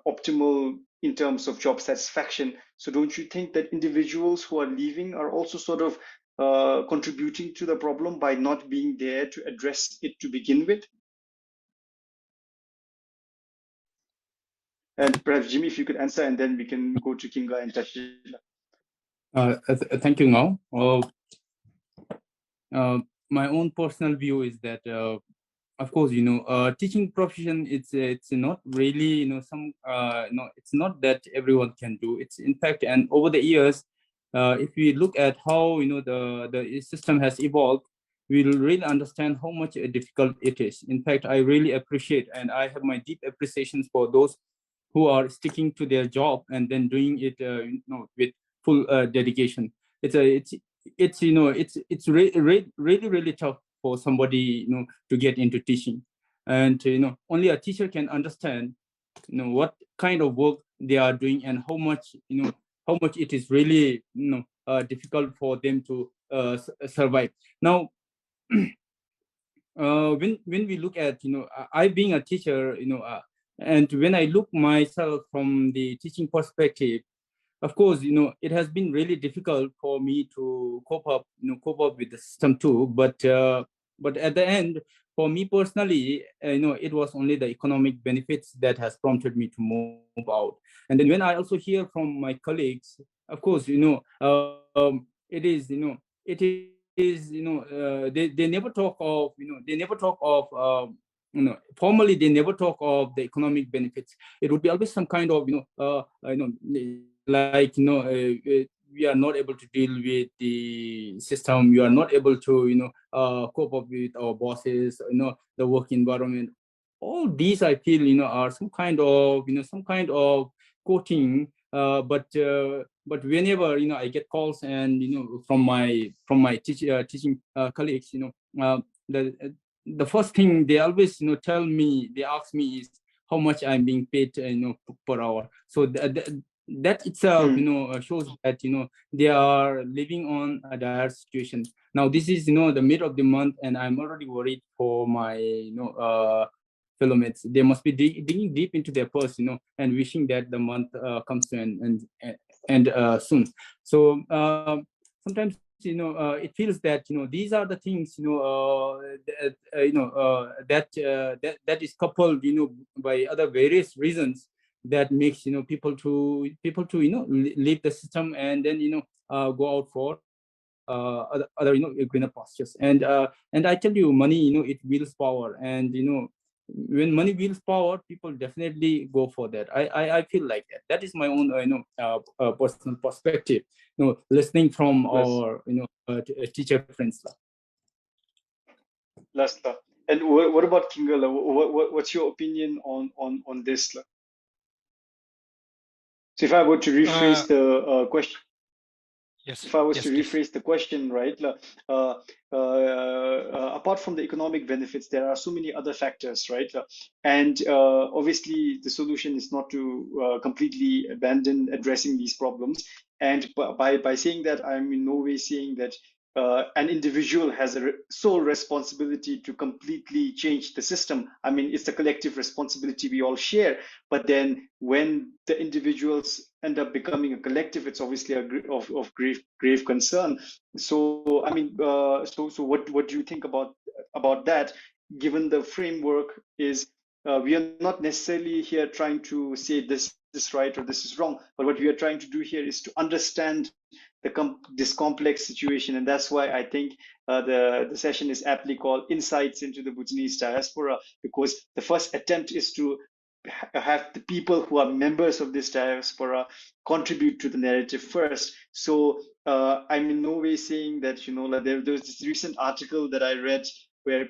Speaker 2: optimal in terms of job satisfaction. So don't you think that individuals who are leaving are also sort of contributing to the problem by not being there to address it to begin with? And perhaps Jimmie, if you could answer, and then we can go to Kinga and Tashi.
Speaker 5: Thank you, Ngawang. My own personal view is that, of course, teaching profession, it's not really, it's not that everyone can do. It's in fact, and over the years, if we look at how the system has evolved, we will really understand how much difficult it is. In fact, I really appreciate, and I have my deep appreciations for those who are sticking to their job and then doing it, with full dedication. It's really tough for somebody to get into teaching, and only a teacher can understand what kind of work they are doing, and how much it is really difficult for them to survive. Now, when we look at I being a teacher, and when I look myself from the teaching perspective, of course, it has been really difficult for me to cope up with the system too. But at the end, for me personally, it was only the economic benefits that has prompted me to move out. And then when I also hear from my colleagues, of course, it is, they never talk of, formally they never talk of the economic benefits. It would be always some kind of, like, we are not able to deal with the system. We are not able to, cope up with our bosses, the work environment. All these, I feel, are some kind of, coating. But whenever, I get calls and, from my teaching colleagues, the first thing they always, tell me, they ask me is how much I'm being paid, per hour. So that itself, shows that, they are living on a dire situation. Now, this is, the mid of the month, and I'm already worried for my, fellow mates. They must be digging deep into their purse, and wishing that the month comes to an end soon. So sometimes, it feels that, these are the things, that is coupled, by other various reasons that makes, people to leave the system and then, go out for other greener pastures. And I tell you, money, it wields power, and when money wields power, people definitely go for that. I feel like that. That is my own personal perspective. Listening from our teacher friends.
Speaker 2: Lasla. And what about Kingala? What's your opinion on this? So if I were to rephrase the question.
Speaker 4: Yes.
Speaker 2: If I was to
Speaker 4: please.
Speaker 2: rephrase the question, right, apart from the economic benefits, there are so many other factors, right? And obviously, the solution is not to completely abandon addressing these problems. And by saying that, I'm in no way saying that an individual has a sole responsibility to completely change the system. I mean, it's a collective responsibility we all share. But then when the individuals end up becoming a collective, it's obviously of grave concern. So, I mean, so what do you think about that? Given the framework is, we are not necessarily here trying to say this is right or this is wrong, but what we are trying to do here is to understand this complex situation, and that's why I think the session is aptly called Insights into the Bhutanese Diaspora, because the first attempt is to have the people who are members of this diaspora contribute to the narrative first. So I'm in no way saying that like there's this recent article that I read where in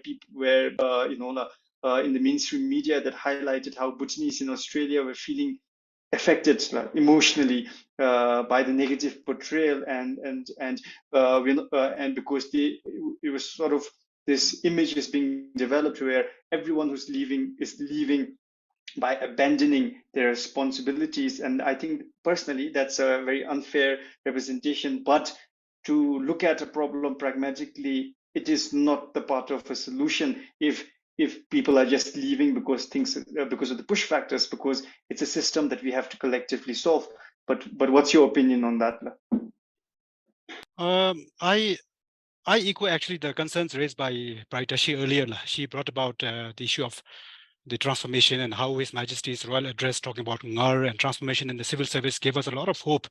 Speaker 2: the mainstream media that highlighted how Bhutanese in Australia were feeling affected emotionally by the negative portrayal, and because it was sort of this image is being developed where everyone who's leaving is leaving by abandoning their responsibilities. And I think personally that's a very unfair representation. But to look at a problem pragmatically, it is not the part of a solution if people are just leaving because because of the push factors, because it's a system that we have to collectively solve. But what's your opinion on that?
Speaker 4: I echo actually the concerns raised by Tashi earlier. She brought about the issue of the transformation and how His Majesty's Royal Address talking about Ngar and transformation in the civil service gave us a lot of hope.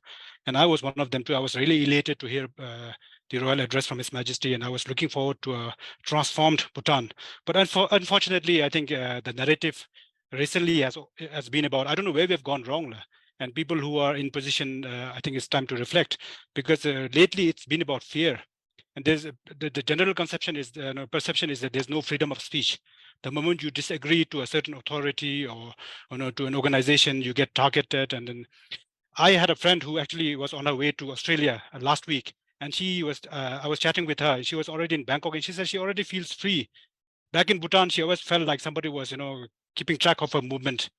Speaker 4: And I was one of them too. I was really elated to hear the Royal Address from His Majesty, and I was looking forward to a transformed Bhutan. But unfortunately, I think the narrative recently has been about, I don't know where we've gone wrong. And people who are in position, I think it's time to reflect, because lately it's been about fear. And there's the general conception is, perception is that there's no freedom of speech. The moment you disagree to a certain authority or to an organization, you get targeted. And then I had a friend who actually was on her way to Australia last week, and she was I was chatting with her. She was already in Bangkok, and she said she already feels free. Back in Bhutan, she always felt like somebody was keeping track of her movement.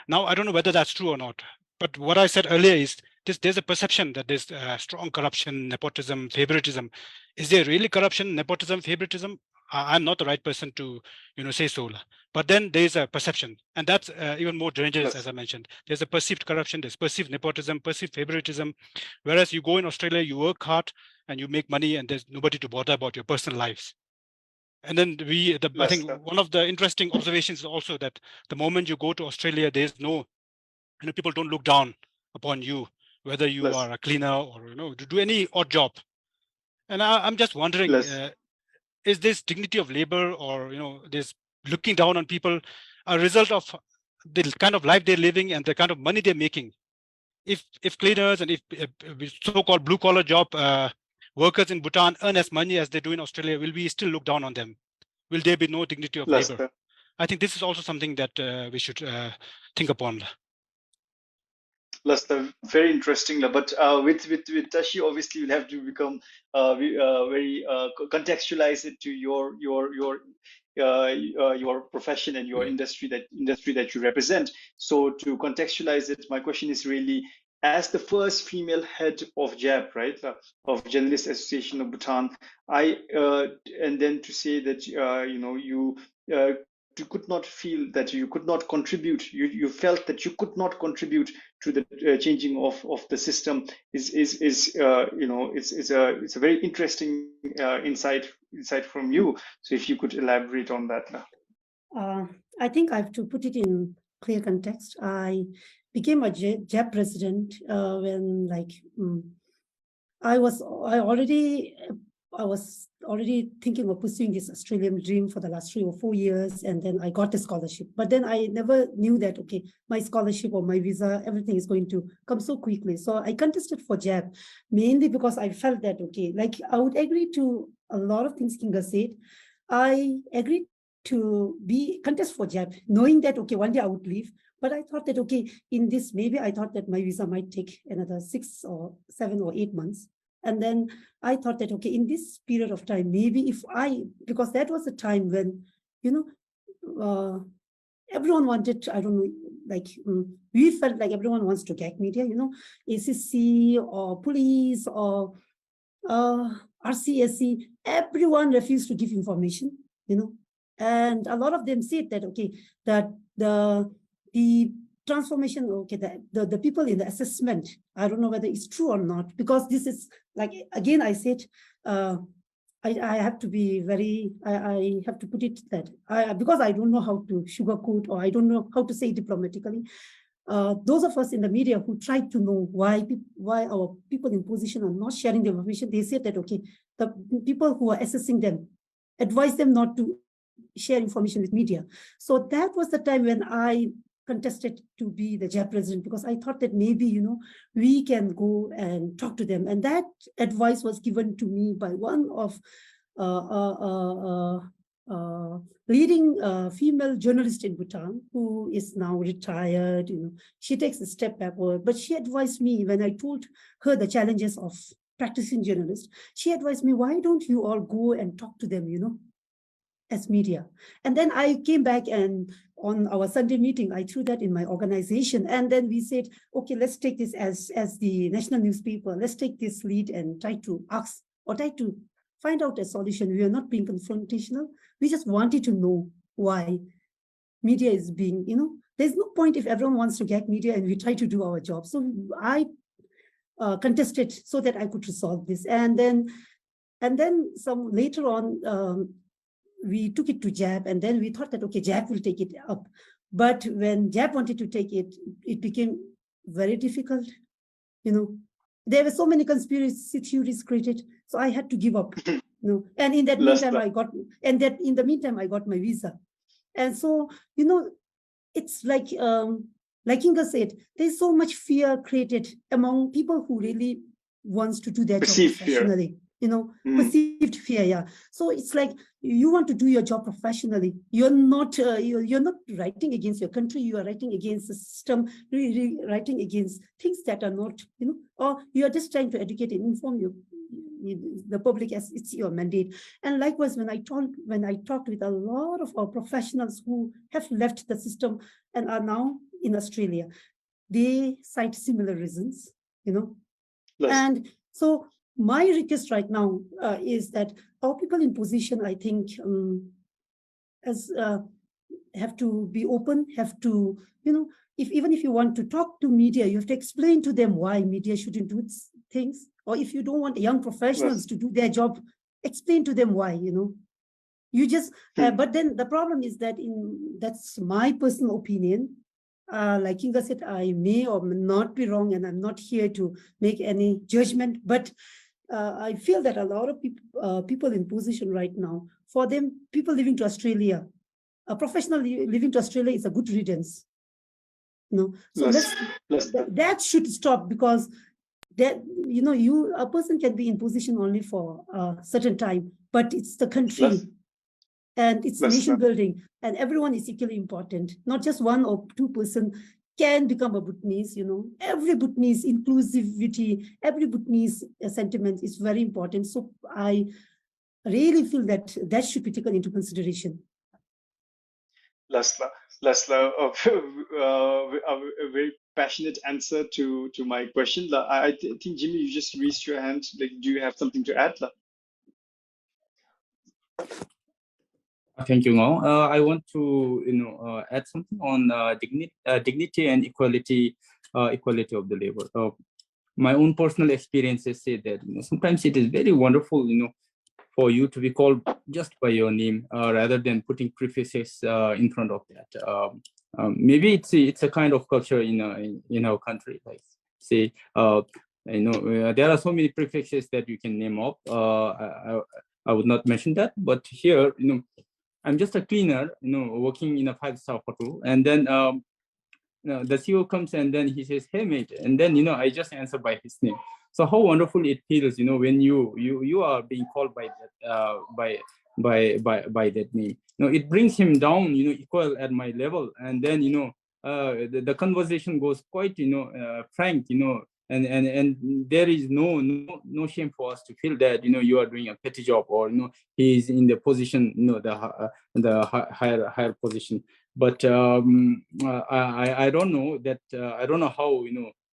Speaker 4: Now I don't know whether that's true or not, But what I said earlier is there's a perception that there's strong corruption, nepotism, favoritism. Is there really corruption, nepotism, favoritism? I'm not the right person to say so. But then there's a perception, and that's even more dangerous, as I mentioned. There's a perceived corruption, there's perceived nepotism, perceived favoritism. Whereas you go in Australia, you work hard and you make money, and there's nobody to bother about your personal lives. And then I think one of the interesting observations is also that the moment you go to Australia, there's no, people don't look down upon you, whether you are a cleaner or to do any odd job. And I'm just wondering, is this dignity of labor or this looking down on people a result of the kind of life they're living and the kind of money they're making? If cleaners and if so-called blue-collar job workers in Bhutan earn as money as they do in Australia, will we still look down on them? Will there be no dignity of labor? I think this is also something that we should think upon.
Speaker 2: Lester, very interesting. But with Tashi, obviously, you'll have to become very contextualize it to your profession and your industry that you represent. So to contextualize it, my question is really, as the first female head of JAB, right, of Journalists Association of Bhutan, and then to say that you could not feel that you could not contribute. You felt that you could not contribute to the changing of the system. It's a very interesting insight from you. So if you could elaborate on that.
Speaker 3: I think I have to put it in clear context. I became a JAB president when I was already thinking of pursuing this Australian dream for the last 3 or 4 years, and then I got the scholarship. But then I never knew that, okay, my scholarship or my visa, everything is going to come so quickly. So I contested for JAB, mainly because I felt that, okay, I would agree to a lot of things Kinga said. I agreed to contest for JAB, knowing that, okay, one day I would leave. But I thought that, okay, maybe I thought that my visa might take another 6 or 7 or 8 months. And then I thought that, okay, in this period of time, maybe because that was a time when, everyone wanted, I don't know, we felt like everyone wants to gag media, ACC or police or RCSC, everyone refused to give information, and a lot of them said that, okay, that the transformation, okay, the people in the assessment, I don't know whether it's true or not, because this is again, I said, I have to be I have to put it that because I don't know how to sugarcoat, or I don't know how to say diplomatically. Those of us in the media who tried to know why our people in position are not sharing the information, they said that, okay, the people who are assessing them advise them not to share information with media. So that was the time when I contested to be the JAB president, because I thought that maybe, we can go and talk to them. And that advice was given to me by one of leading female journalist in Bhutan, who is now retired. She takes a step backward, but she advised me when I told her the challenges of practicing journalist. She advised me, why don't you all go and talk to them, as media? And then I came back, and on our Sunday meeting, I threw that in my organization. And then we said, okay, let's take this as the national newspaper. Let's take this lead and try to ask or try to find out a solution. We are not being confrontational. We just wanted to know why media is being, there's no point if everyone wants to gag media and we try to do our job. So I contested so that I could resolve this. And then some later on, we took it to JAB, and then we thought that, okay, JAB will take it up. But when JAB wanted to take it, it became very difficult. There were so many conspiracy theories created, so I had to give up. And in that meantime, I got my visa. And so, it's like Inga said, there's so much fear created among people who really wants to do their job professionally. Perceived fear, yeah. So it's like you want to do your job professionally. You're not writing against your country. You are writing against the system. Really writing against things that are not, or you are just trying to educate and inform the public as it's your mandate. And likewise, when I talked with a lot of our professionals who have left the system and are now in Australia, they cite similar reasons,
Speaker 2: Yes.
Speaker 3: And so my request right now is that our people in position, I think, have to be open, have to, even if you want to talk to media, you have to explain to them why media shouldn't do things. Or if you don't want young professionals to do their job, explain to them why, You just, but then the problem is that that's my personal opinion. Like Kinga said, I may or may not be wrong, and I'm not here to make any judgment, but I feel that a lot of people in position right now, for them, people living to Australia, a professional living to Australia is a good riddance. So that should stop, because that a person can be in position only for a certain time, but it's the country and it's nation building, and everyone is equally important. Not just one or two person can become a Bhutanese. Every Bhutanese inclusivity, every Bhutanese sentiment is very important. So I really feel that should be taken into consideration.
Speaker 2: Lasla, a very passionate answer to my question. I think, Jimmie, you just raised your hand. Like, do you have something to add?
Speaker 5: Thank you, Ngawang. I want to add something on dignity and equality of the labor. My own personal experiences say that sometimes it is very wonderful, for you to be called just by your name rather than putting prefixes in front of that. Maybe it's a kind of culture in our country. Like, say, there are so many prefixes that you can name up. I would not mention that, but here, I'm just a cleaner, working in a 5-star hotel, and then the CEO comes and then he says, "Hey, mate," and then I just answer by his name. So how wonderful it feels, when you are being called by that by that name. It brings him down, equal at my level, and then the conversation goes quite frank, and there is no shame for us to feel that you are doing a petty job, or he is in the position, the higher position. But I don't know that I don't know how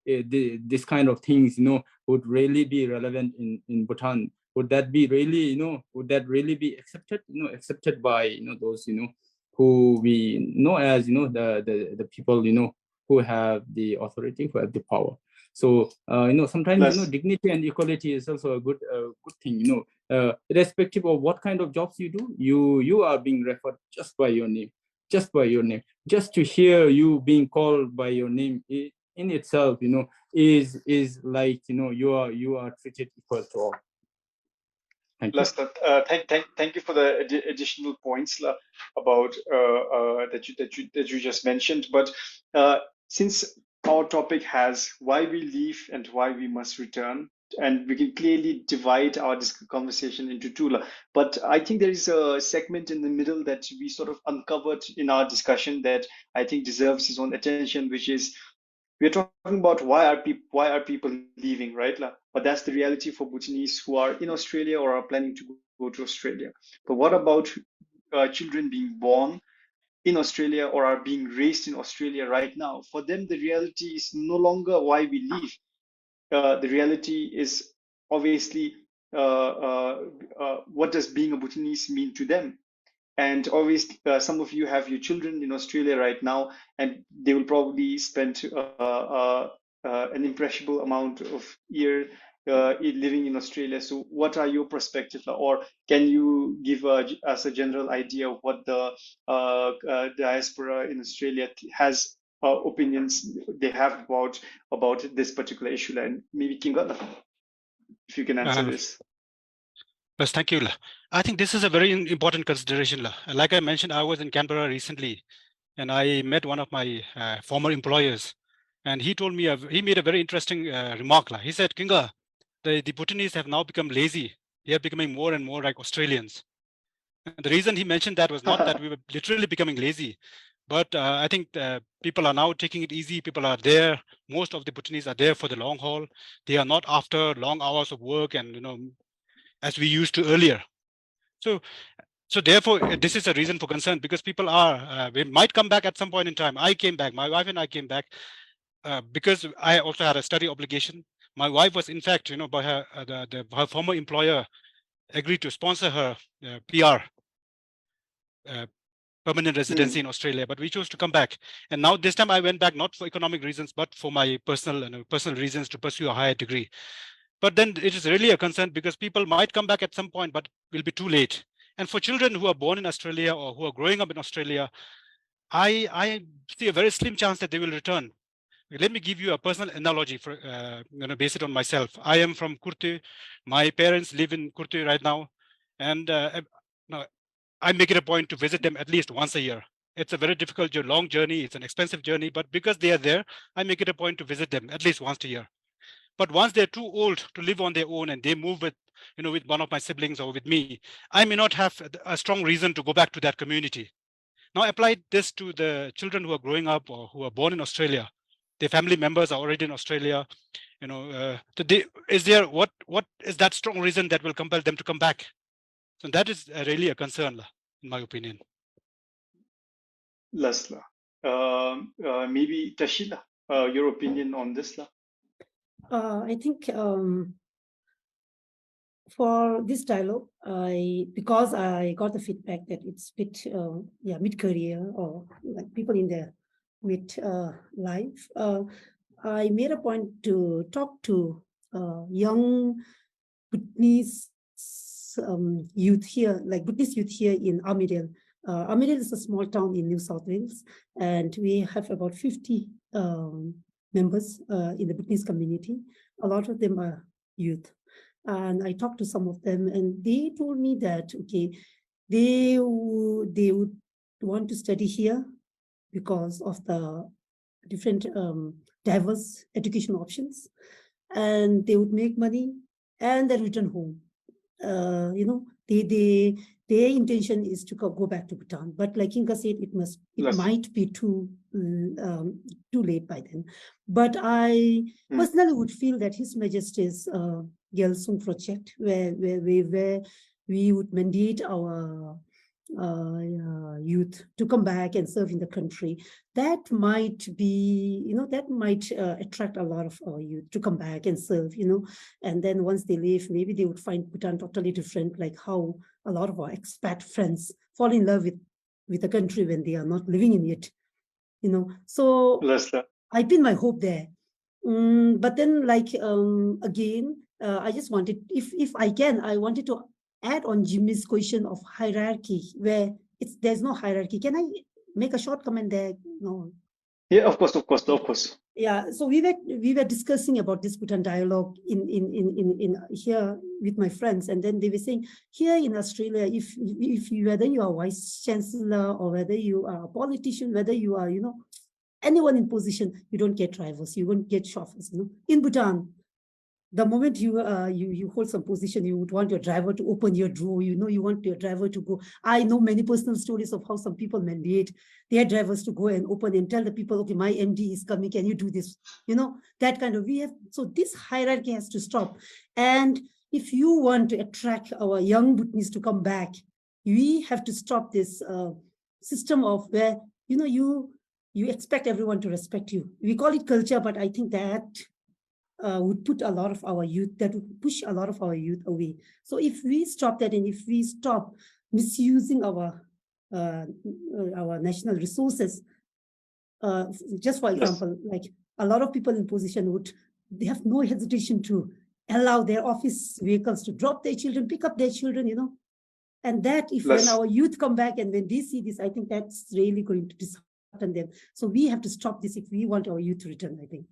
Speaker 5: this kind of things would really be relevant in Bhutan. Would that be really would that really be accepted by those who we know as the people who have the authority, who have the power. So sometimes dignity and equality is also a good thing. Irrespective of what kind of jobs you do, you are being referred just by your name, just to hear you being called by your name in itself, is like you are treated equal to all. Thank you.
Speaker 2: Thank you for the additional points about that you just mentioned. But since our topic has why we leave and why we must return, and we can clearly divide our conversation into two. But I think there is a segment in the middle that we sort of uncovered in our discussion that I think deserves its own attention, which is we're talking about why are people leaving, right? But that's the reality for Bhutanese who are in Australia or are planning to go to Australia. But what about children being born in Australia or are being raised in Australia right now? For them, the reality is no longer why we leave. The reality is obviously what does being a Bhutanese mean to them? And obviously, some of you have your children in Australia right now, and they will probably spend an impressionable amount of year living in Australia. So what are your perspectives, or can you give us a general idea of what the diaspora in Australia has opinions they have about this particular issue? And maybe Kinga, if you can answer this.
Speaker 4: Yes, thank you. I think this is a very important consideration. Like I mentioned, I was in Canberra recently, and I met one of my former employers, and he told me he made a very interesting remark. He said, "Kinga, the Bhutanese have now become lazy. They are becoming more and more like Australians." And the reason he mentioned that was not that we were literally becoming lazy, but I think people are now taking it easy. People are there. Most of the Bhutanese are there for the long haul. They are not after long hours of work and as we used to earlier. So therefore, this is a reason for concern, because people are we might come back at some point in time. I came back. My wife and I came back. because I also had a study obligation. My wife was, in fact, by her her former employer agreed to sponsor her PR, permanent residency in Australia, but we chose to come back. And now this time I went back not for economic reasons, but for my personal reasons to pursue a higher degree. But then it is really a concern because people might come back at some point, but will be too late. And for children who are born in Australia or who are growing up in Australia, I see a very slim chance that they will return. Let me give you a personal analogy for base it on myself. I am from Kurti. My parents live in Kurti right now, and I make it a point to visit them at least once a year. It's a very difficult, long journey. It's an expensive journey, but because they are there, I make it a point to visit them at least once a year. But once they're too old to live on their own and they move with, with one of my siblings or with me, I may not have a strong reason to go back to that community. Now apply this to the children who are growing up or who are born in Australia. Their family members are already in Australia. Is there what is that strong reason that will compel them to come back? So that is really a concern, in my opinion.
Speaker 2: Lasla, maybe Tashila, your opinion on this?
Speaker 3: I think for this dialogue, because I got the feedback that it's mid-career or like people in their mid-life, I made a point to talk to young Bhutanese youth here, like Bhutanese youth here in Armidale. Armidale is a small town in New South Wales, and we have about 50 members in the Bhutanese community. A lot of them are youth. And I talked to some of them, and they told me that, okay, they would want to study here because of the different diverse education options, and they would make money and then return home. Their intention is to go back to Bhutan, but like Inga said, it might be too late by then. But I personally would feel that His Majesty's Gyeltshen project, where we would mandate our youth to come back and serve in the country, that might be, that might attract a lot of our youth to come back and serve, and then once they leave, maybe they would find Bhutan totally different, like how a lot of our expat friends fall in love with the country when they are not living in it, So I pin my hope there. But then, like, again, I just wanted, if I can, I wanted to add on Jimmie's question of hierarchy, where there's no hierarchy. Can I make a short comment there? No.
Speaker 2: Yeah, of course.
Speaker 3: Yeah, so we were discussing about this Bhutan dialogue in here with my friends, and then they were saying here in Australia, if whether you are vice chancellor or whether you are a politician, whether you are anyone in position, you don't get drivers, you won't get chauffeurs. In Bhutan, the moment you hold some position, you would want your driver to open your drawer. You want your driver to go. I know many personal stories of how some people mandate their drivers to go and open and tell the people, okay, my MD is coming, can you do this? That kind of, so this hierarchy has to stop. And if you want to attract our young Bhutanese to come back, we have to stop this system of where, you expect everyone to respect you. We call it culture, but I think that would put a lot of our youth, that would push a lot of our youth away. So if we stop that, and if we stop misusing our national resources, just for example, like a lot of people in position they have no hesitation to allow their office vehicles to drop their children, pick up their children, and that when our youth come back and when they see this, I think that's really going to dishearten them. So we have to stop this if we want our youth to return, I think.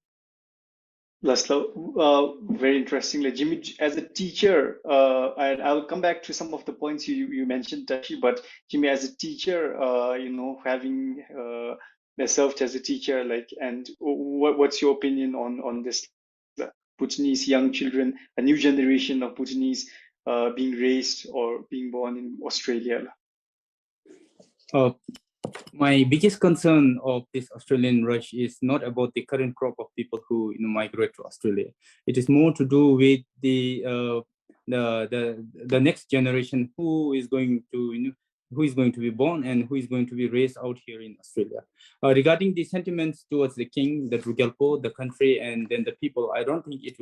Speaker 2: Laszlo, very interestingly, Jimmie, as a teacher, I'll come back to some of the points you mentioned, Tashi, but Jimmie, as a teacher, having served as a teacher, and what's your opinion on this Bhutanese young children, a new generation of Bhutanese being raised or being born in Australia?
Speaker 5: My biggest concern of this Australian rush is not about the current crop of people who migrate to Australia. It is more to do with the next generation who is going to who is going to be born and who is going to be raised out here in Australia. Regarding the sentiments towards the king, the Rugelpo, the country, and then the people, I don't think it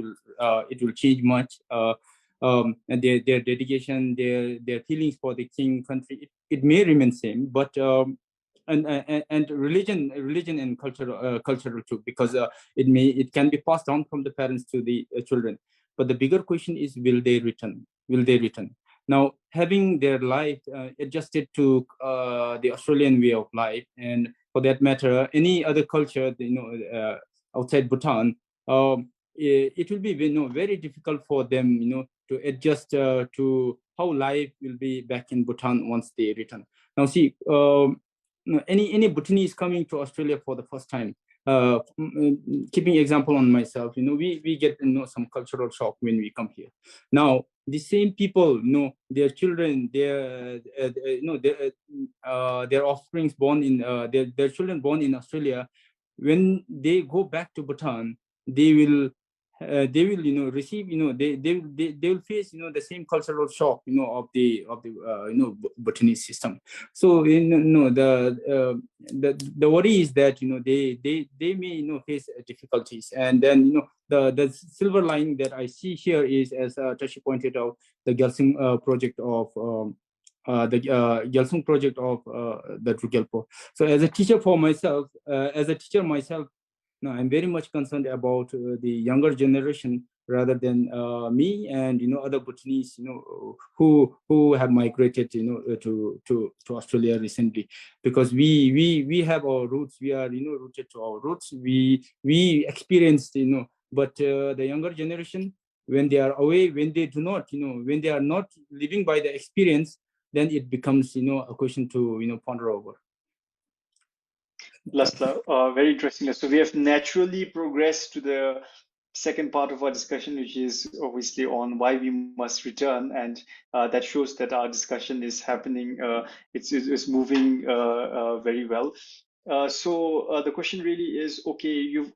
Speaker 5: will change much. And their dedication, their feelings for the king, country, it may remain same, but and religion and cultural too, because it can be passed down from the parents to the children. But the bigger question is, will they return? Will they return? Now, having their life adjusted to the Australian way of life, and for that matter, any other culture, outside Bhutan, it will be very difficult for them, to adjust to how life will be back in Bhutan once they return. Now, see, any Bhutanese coming to Australia for the first time, keeping example on myself, we get some cultural shock when we come here. Now, the same people, their children, their offsprings born in their children born in Australia, when they go back to Bhutan, they will receive, they will face, the same cultural shock, of the Bhutanese system. So, the worry is that, they may, face difficulties. And then, the silver lining that I see here is, as Tashi pointed out, the Gyeltshen project of the Gyeltshen project of the Rugelpo. So, as a teacher myself, I'm very much concerned about the younger generation rather than me and other Bhutanese who have migrated to Australia recently, because we have our roots. We are rooted to our roots. We experienced but the younger generation, when they are away, when they do not when they are not living by the experience, then it becomes a question to ponder over.
Speaker 2: Lasla, very interesting. So we have naturally progressed to the second part of our discussion, which is obviously on why we must return, and that shows that our discussion is happening. It's moving very well. So the question really is, okay, you've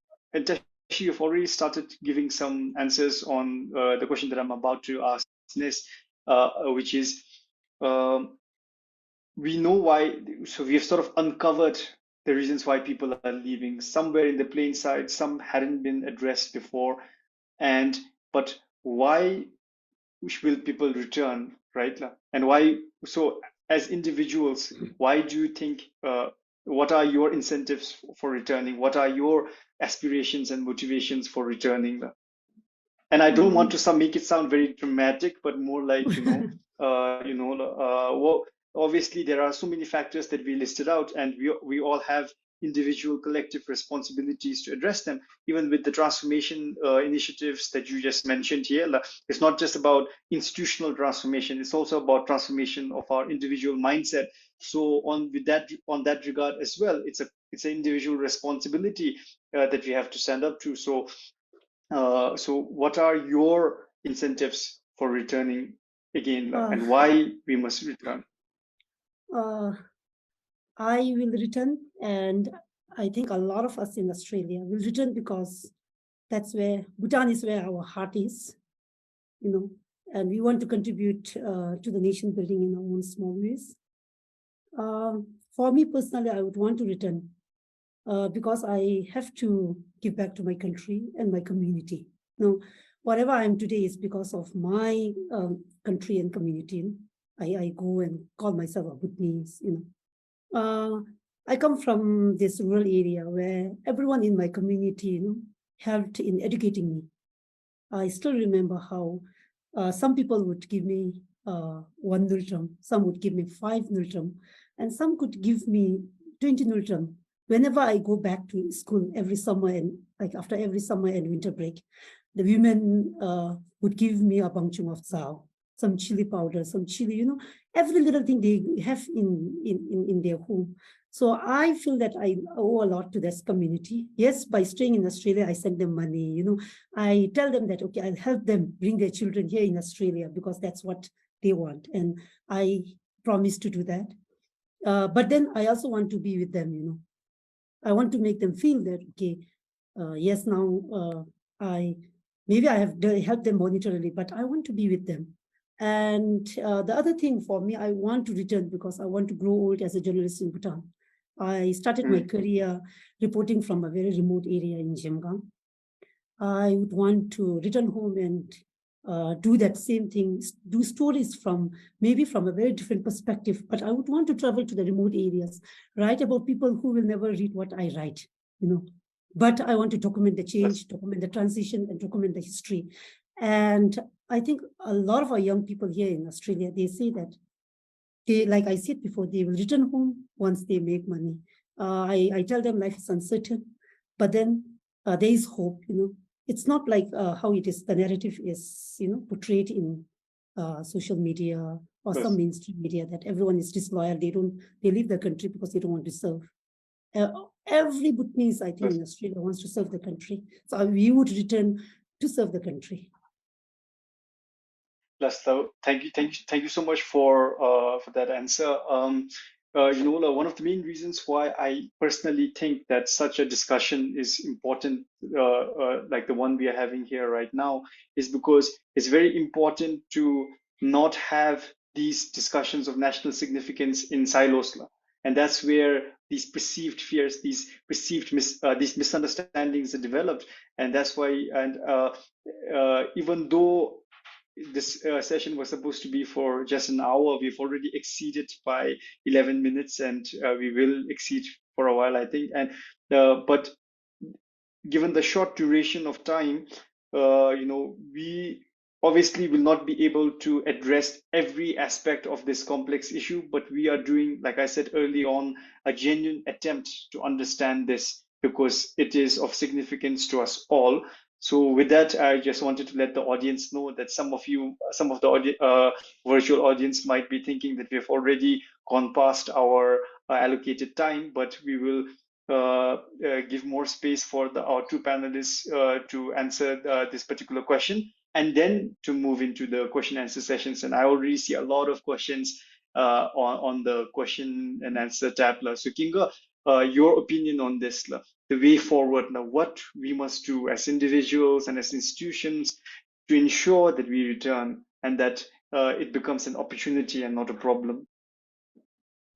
Speaker 2: already started giving some answers on the question that I'm about to ask next, which is, we know why. So we have sort of uncovered the reasons why people are leaving. Somewhere in the plain sight, some hadn't been addressed before, but why will people return, right? And why? So as individuals, why do you think? What are your incentives for returning? What are your aspirations and motivations for returning? And I don't want to make it sound very dramatic, but more like well, obviously there are so many factors that we listed out, and we all have individual collective responsibilities to address them. Even with the transformation initiatives that you just mentioned here, it's not just about institutional transformation, it's also about transformation of our individual mindset. So on that regard as well, it's an individual responsibility that we have to stand up to. So what are your incentives for returning again, and why we must return?
Speaker 3: I will return, and I think a lot of us in Australia will return because Bhutan is where our heart is, and we want to contribute to the nation building in our own small ways. For me personally, I would want to return because I have to give back to my country and my community. Whatever I am today is because of my country and community. I go and call myself a Bhutanese, I come from this rural area where everyone in my community, helped in educating me. I still remember how some people would give me 1 nultam, some would give me 5 nultam, and some could give me 20 nultam. Whenever I go back to school every summer, and like after every summer and winter break, the women would give me a bangchung of zao, some chili powder, some chili, every little thing they have in their home. So I feel that I owe a lot to this community. Yes, by staying in Australia, I send them money. I tell them that, okay, I'll help them bring their children here in Australia because that's what they want. And I promise to do that. But then I also want to be with them, I want to make them feel that, okay, yes, now maybe I have helped them monetarily, but I want to be with them. And the other thing for me, I want to return because I want to grow old as a journalist in Bhutan. I started my career reporting from a very remote area in Jemgang. I would want to return home and do that same thing, do stories from maybe from a very different perspective, but I would want to travel to the remote areas, write about people who will never read what I write, but I want to document the change, document the transition, and document the history. And I think a lot of our young people here in Australia, they say that they, like I said before, they will return home once they make money. I tell them life is uncertain, but then there is hope, It's not like how it is, the narrative is, portrayed in social media or some mainstream media that everyone is disloyal. They leave the country because they don't want to serve. Every Bhutanese, I think, in Australia wants to serve the country. So we would return to serve the country.
Speaker 2: Laszlo, thank you so much for that answer. One of the main reasons why I personally think that such a discussion is important, like the one we are having here right now, is because it's very important to not have these discussions of national significance in silos. And that's where these perceived fears, these perceived these misunderstandings are developed. And that's why, even though this session was supposed to be for just an hour, we've already exceeded by 11 minutes, and we will exceed for a while, I think. And but given the short duration of time, we obviously will not be able to address every aspect of this complex issue, but we are doing, like I said early on, a genuine attempt to understand this because it is of significance to us all. So with that, I just wanted to let the audience know that some of the virtual audience might be thinking that we've already gone past our allocated time, but we will give more space for our two panelists to answer this particular question, and then to move into the question and answer sessions. And I already see a lot of questions on the question and answer tab. So Kinga, your opinion on this, the way forward now, what we must do as individuals and as institutions to ensure that we return and that it becomes an opportunity and not a problem.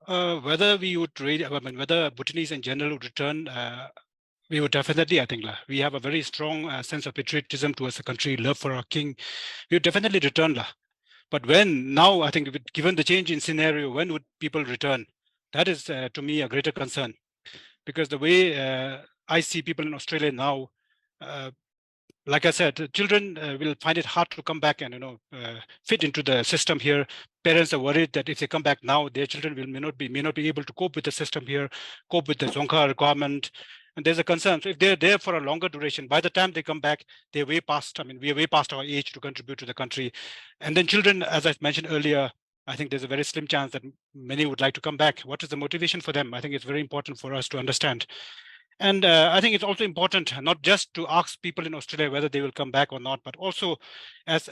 Speaker 4: Whether we would whether Bhutanese in general would return, we would definitely, I think, we have a very strong sense of patriotism towards the country, love for our king. We would definitely return. But when now, I think, given the change in scenario, when would people return? That is, to me, a greater concern. Because the way I see people in Australia now, like I said, children will find it hard to come back and fit into the system here. Parents are worried that if they come back now, their children may not be able to cope with the system here, cope with the Zonka requirement, and there's a concern. So if they're there for a longer duration, by the time they come back, they're way past. We are way past our age to contribute to the country. And then children, as I mentioned earlier, I think there's a very slim chance that many would like to come back. What is the motivation for them? I think it's very important for us to understand. And I think it's also important not just to ask people in Australia whether they will come back or not, but also as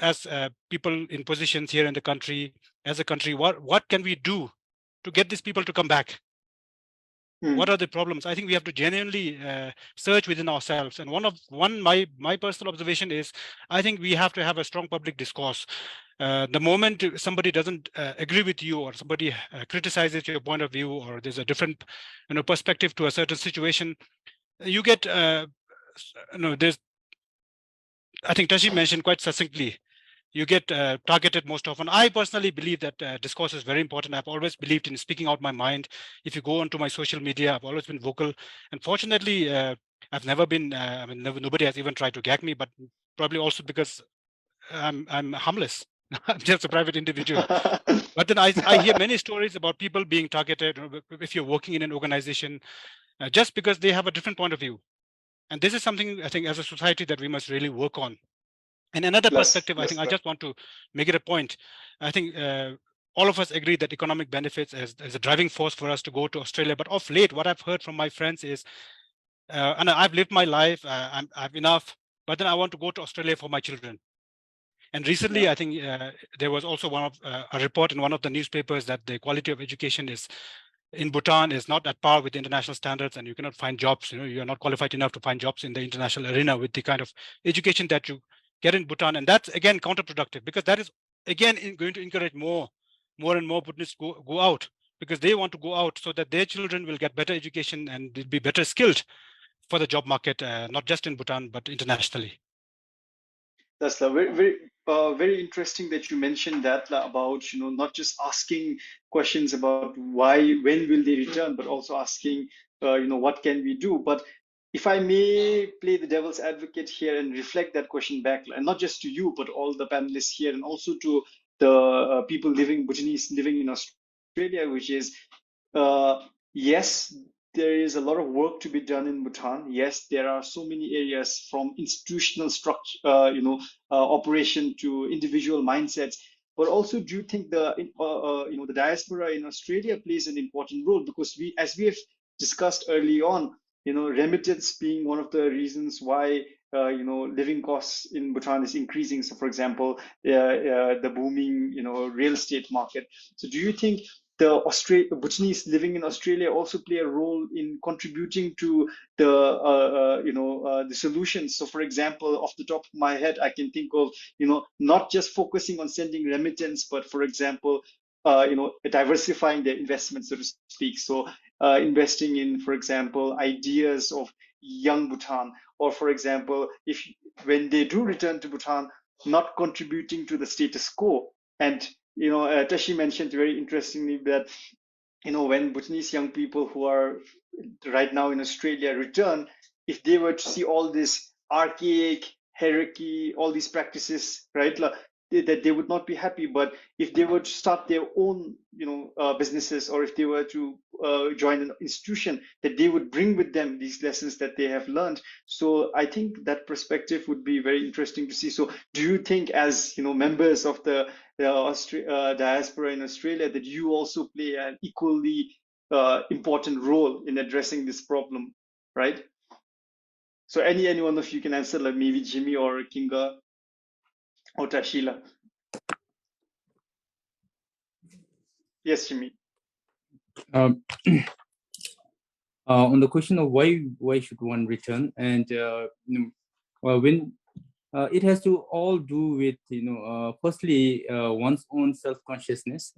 Speaker 4: people in positions here in the country, as a country, what can we do to get these people to come back? What are the problems? I think we have to genuinely search within ourselves. And my personal observation is, I think we have to have a strong public discourse. The moment somebody doesn't agree with you, or somebody criticizes your point of view, or there's a different perspective to a certain situation, you get there's, I think Tashi mentioned quite succinctly, you get targeted most often. I personally believe that discourse is very important. I've always believed in speaking out my mind. If you go onto my social media, I've always been vocal. And fortunately, I've never been, nobody has even tried to gag me, but probably also because I'm harmless. I'm just a private individual. But then I hear many stories about people being targeted if you're working in an organization, just because they have a different point of view. And this is something I think as a society that we must really work on. And another perspective, I think I just want to make it a point. I think all of us agree that economic benefits is a driving force for us to go to Australia. But of late, what I've heard from my friends is, and I've lived my life, I've enough, but then I want to go to Australia for my children. And recently, I think there was also a report in one of the newspapers that the quality of education in Bhutan is not at par with international standards, and you cannot find jobs. You are not qualified enough to find jobs in the international arena with the kind of education that you get in Bhutan. And that's, again, counterproductive, because that is again going to encourage more and more Bhutanese go out, because they want to go out so that their children will get better education and will be better skilled for the job market, not just in Bhutan, but internationally.
Speaker 2: That's very interesting that you mentioned that about not just asking questions about when will they return, but also asking what can we do. But if I may play the devil's advocate here and reflect that question back, and not just to you, but all the panelists here, and also to the Bhutanese living in Australia, which is yes, there is a lot of work to be done in Bhutan. Yes, there are so many areas from institutional structure, operation to individual mindsets. But also, do you think the diaspora in Australia plays an important role? Because as we have discussed early on, remittance being one of the reasons why living costs in Bhutan is increasing. So, for example, the booming real estate market. So, do you think the Bhutanese living in Australia also play a role in contributing to the solutions? So, for example, off the top of my head, I can think of not just focusing on sending remittance, but for example, diversifying their investments, so to speak. So, investing in, for example, ideas of young Bhutan, or for example, if when they do return to Bhutan, not contributing to the status quo. And Tashi mentioned very interestingly that when Bhutanese young people who are right now in Australia return, if they were to see all this archaic hierarchy, all these practices, right, that they would not be happy. But if they were to start their own, businesses, or if they were to join an institution, that they would bring with them these lessons that they have learned. So I think that perspective would be very interesting to see. So do you think, as members of the diaspora in Australia, that you also play an equally important role in addressing this problem, right? So any one of you can answer, like maybe Jimmie or Kinga or Tashila. Yes, Jimmie.
Speaker 5: On the question of why should one return, and when it has to all do with firstly one's own self-consciousness,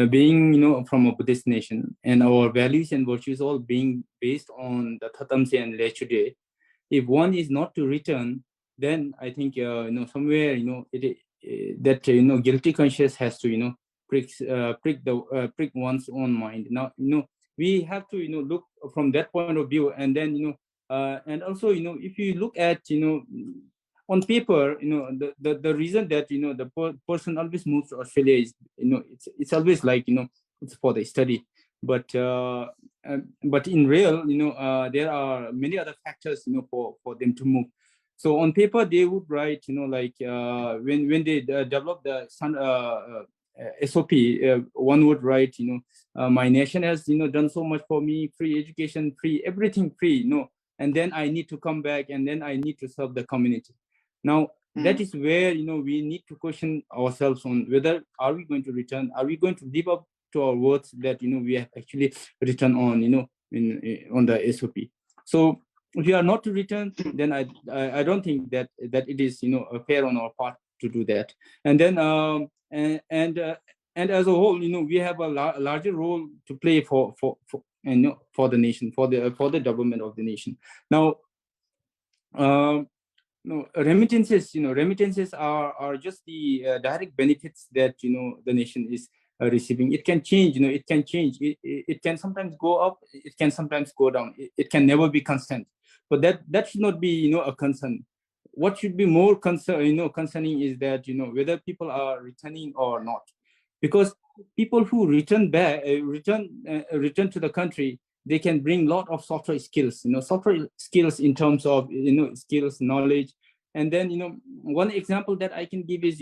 Speaker 5: being from a Buddhist nation, and our values and virtues all being based on the Tatamse and Lechude. If one is not to return, then I think somewhere that guilty conscience has to prick one's own mind. Now we have to look from that point of view, and then and also if you look at on paper, the reason that the person always moves to Australia is it's always like it's for the study, but in real there are many other factors for them to move. So on paper they would write like when they develop the SOP, one would write my nation has done so much for me, free education, free everything, free, and then I need to come back, and then I need to serve the community. Now that is where we need to question ourselves on whether are we going to return, are we going to live up to our words that we have actually written on on the SOP. So if we are not to return, then I don't think that it is fair on our part to do that. And then and as a whole, we have a larger role to play for the nation, for the development of the nation. Now remittances are just the direct benefits that the nation is receiving. It can change, it can change. It can sometimes go up, it can sometimes go down. It can never be constant. But that should not be a concern. What should be more concerning is that whether people are returning or not, because people who return back, return to the country, they can bring a lot of software skills, software skills in terms of skills, knowledge. And then one example that I can give is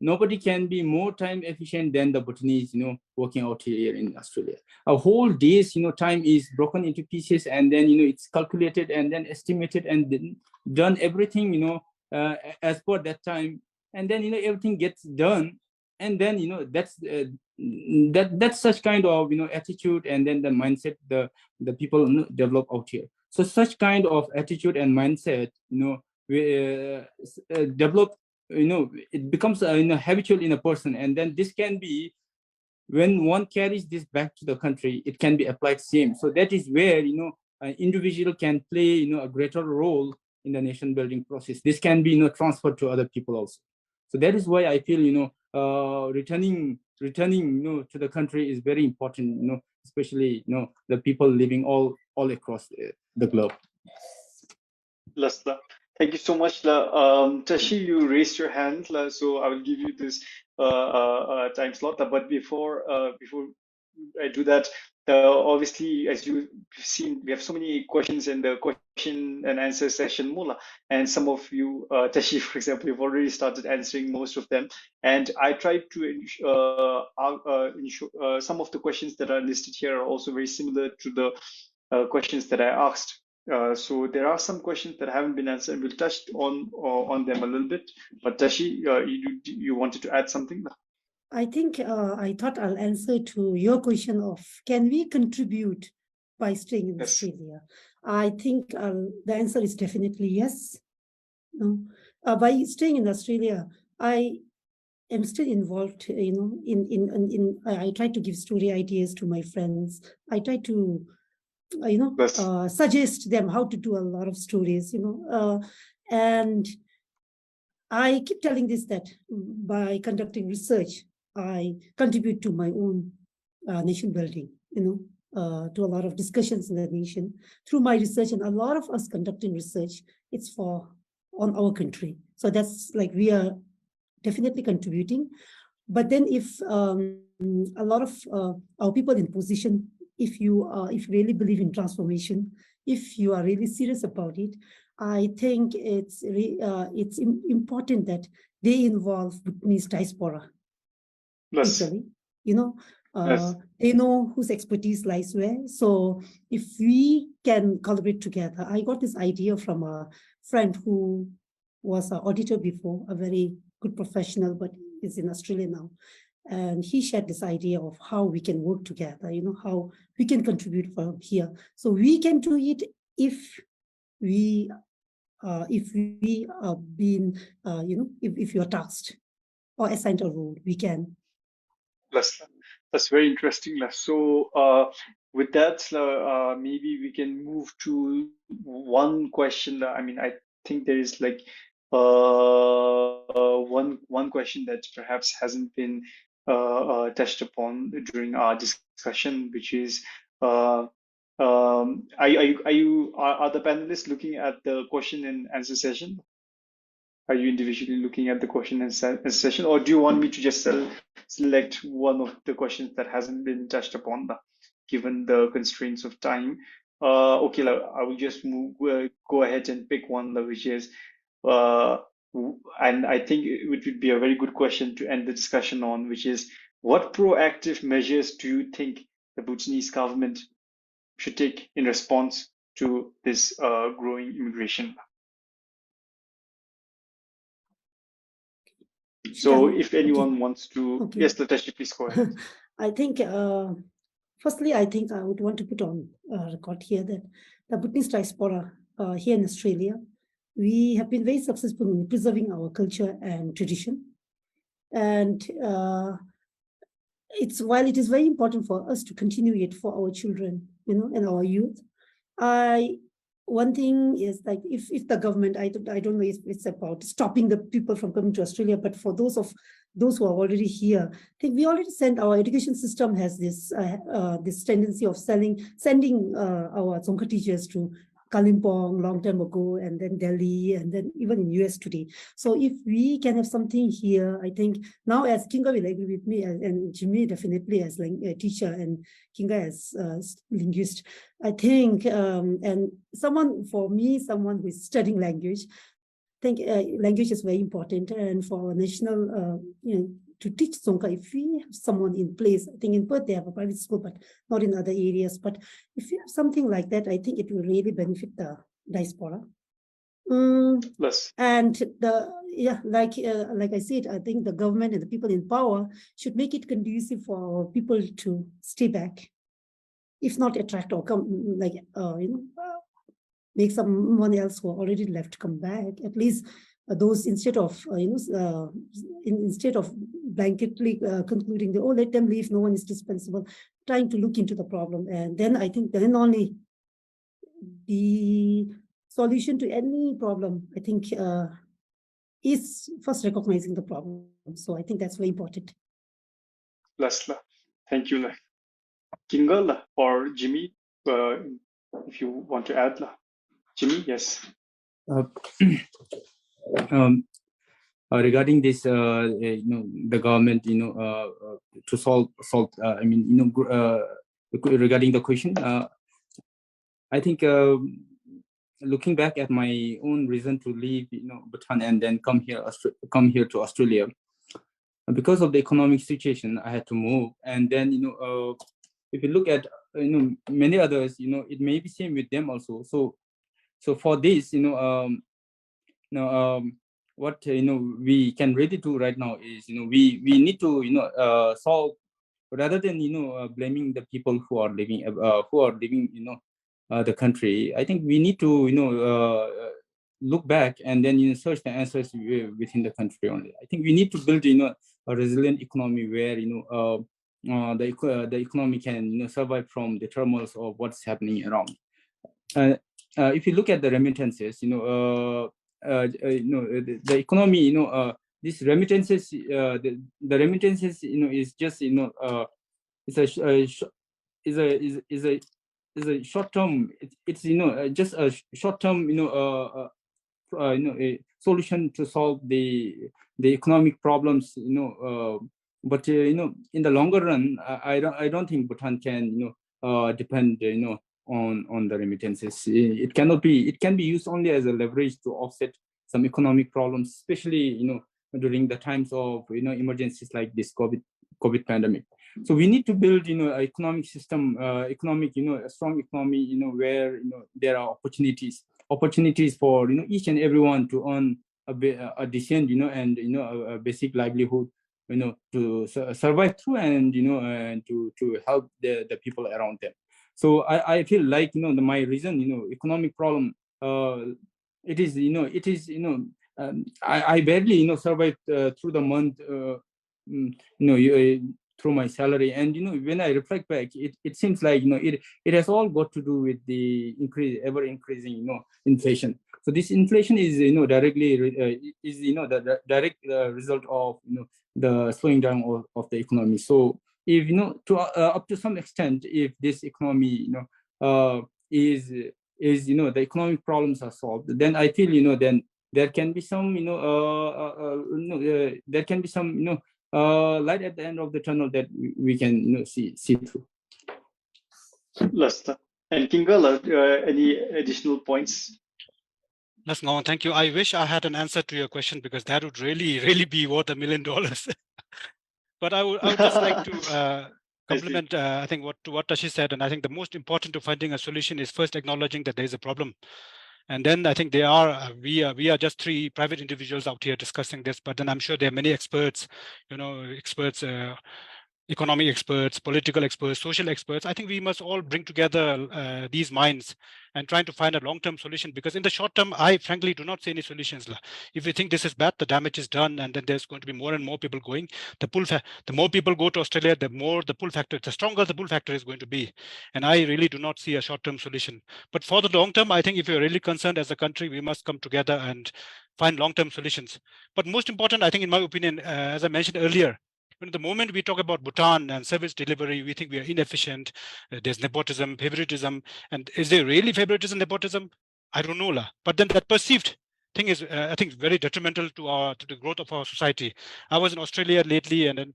Speaker 5: nobody can be more time efficient than the Bhutanese working out here in Australia. A whole day's time is broken into pieces, and then it's calculated and then estimated and then done everything as per that time, and then everything gets done. And then that's such kind of attitude, and then the mindset the people develop out here. So such kind of attitude and mindset develop it becomes habitual in a person, and then this can be, when one carries this back to the country, it can be applied same. So that is where an individual can play a greater role in the nation building process. This can be transferred to other people also. So that is why I feel returning to the country is very important, especially the people living all across the globe.
Speaker 2: Lasla. Thank you so much. Tashi, you raised your hand, so I will give you this time slot. But before I do that, obviously, as you've seen, we have so many questions in the question and answer session, Mula, and some of you, Tashi, for example, you've already started answering most of them. And I tried to ensure some of the questions that are listed here are also very similar to the questions that I asked. So there are some questions that haven't been answered. We'll touch on them a little bit. But Tashi, you wanted to add something?
Speaker 3: I think I thought I'll answer to your question of, can we contribute by staying in Australia? I think the answer is definitely yes. No, by staying in Australia, I am still involved. I try to give story ideas to my friends. I try to suggest them how to do a lot of stories, and I keep telling this, that by conducting research, I contribute to my own nation building, to a lot of discussions in the nation through my research, and a lot of us conducting research, it's on our country. So that's like, we are definitely contributing. But then if a lot of our people in position, if you really believe in transformation, if you are really serious about it, I think it's important that they involve Bhutanese diaspora. Literally, they know whose expertise lies where. So if we can collaborate together, I got this idea from a friend who was an auditor before, a very good professional, but is in Australia now. And he shared this idea of how we can work together, how we can contribute from here. So we can do it if we are being, if you are tasked or assigned a role, we can.
Speaker 2: That's very interesting. So with that, maybe we can move to one question. I mean, I think there is like one question that perhaps hasn't been touched upon during our discussion, which is, are the panelists looking at the question and answer session? Are you individually looking at the question and answer session, or do you want me to just select one of the questions that hasn't been touched upon, given the constraints of time? Okay, I will just go ahead and pick one, which is, and I think it would be a very good question to end the discussion on, which is, what proactive measures do you think the Bhutanese government should take in response to this growing immigration? So if anyone wants to, yes, Tashi, please go ahead.
Speaker 3: I think, firstly, I think I would want to put on record here that the Bhutanese diaspora here in Australia, we have been very successful in preserving our culture and tradition. And while it is very important for us to continue it for our children, and our youth, one thing is, like, if the government, I don't know if it's about stopping the people from coming to Australia, but for those who are already here, I think we already send, our education system has this tendency of sending our Dzongkha teachers to Kalimpong long time ago, and then Delhi, and then even in US today. So if we can have something here, I think now, as Kinga will agree with me, and Jimmie definitely as a teacher, and Kinga as linguist, I think, and someone who is studying language, I think language is very important. And for our national, to teach Dzongkha, if we have someone in place, I think in Perth they have a private school, but not in other areas. But if you have something like that, I think it will really benefit the diaspora. And like I said, I think the government and the people in power should make it conducive for our people to stay back, if not attract or come, make someone else who already left come back. At least those instead of instead of blanketly concluding that, oh, let them leave, no one is dispensable, trying to look into the problem. And then I think then only the solution to any problem, I think, is first recognizing the problem. So I think that's very important.
Speaker 2: Lasla, thank you. Kinga or Jimmie, if you want to add. Jimmie, yes.
Speaker 5: Regarding this, the government, to solve. I mean, regarding the question, I think looking back at my own reason to leave, Bhutan and then come here to Australia, because of the economic situation, I had to move. And then, if you look at, many others, it may be same with them also. So for this, what we can really do right now is, we need to solve, rather than blaming the people who are living the country. I think we need to look back and then search the answers within the country only. I think we need to build a resilient economy where the economy can survive from the turmoils of what's happening around. If you look at the remittances, the economy, this remittances, the remittances, is just is a short term. It's just a short term a solution to solve the economic problems, but in the longer run, I don't think Bhutan can depend on the remittances. It cannot be. It can be used only as a leverage to offset some economic problems, especially during the times of emergencies like this COVID pandemic. So we need to build an economic system, a strong economy, where there are opportunities for each and everyone to earn a decent and a basic livelihood, to survive through, and and to help the people around them. So I feel like my reason, economic problem, it is I barely survived through the month, through my salary. And when I reflect back, it seems like it has all got to do with the ever increasing inflation. So this inflation is directly the direct result of the slowing down of the economy. So if to up to some extent, if this economy is the economic problems are solved, then I feel then there can be some there can be some light at the end of the tunnel that we can see through.
Speaker 2: Lasta. And Kinga, any additional points?
Speaker 4: Yes, Ngawang, thank you. I wish I had an answer to your question, because that would really be worth $1 million. But I would just like to compliment, I think, what Tashi said. And I think the most important to finding a solution is first acknowledging that there is a problem. And then I think we are just three private individuals out here discussing this, but then I'm sure there are many experts, economic experts, political experts, social experts. I think we must all bring together these minds and trying to find a long-term solution, because in the short term, I frankly do not see any solutions. If we think this is bad, the damage is done, and then there's going to be more and more people going. The more people go to Australia, the more the pull factor, the stronger the pull factor is going to be. And I really do not see a short-term solution. But for the long term, I think if you're really concerned as a country, we must come together and find long-term solutions. But most important, I think, in my opinion, as I mentioned earlier, the moment we talk about Bhutan and service delivery, we think we are inefficient. There's nepotism, favoritism. And is there really favoritism, nepotism? I don't know. But then that perceived thing is, I think, very detrimental to the growth of our society. I was in Australia lately, and then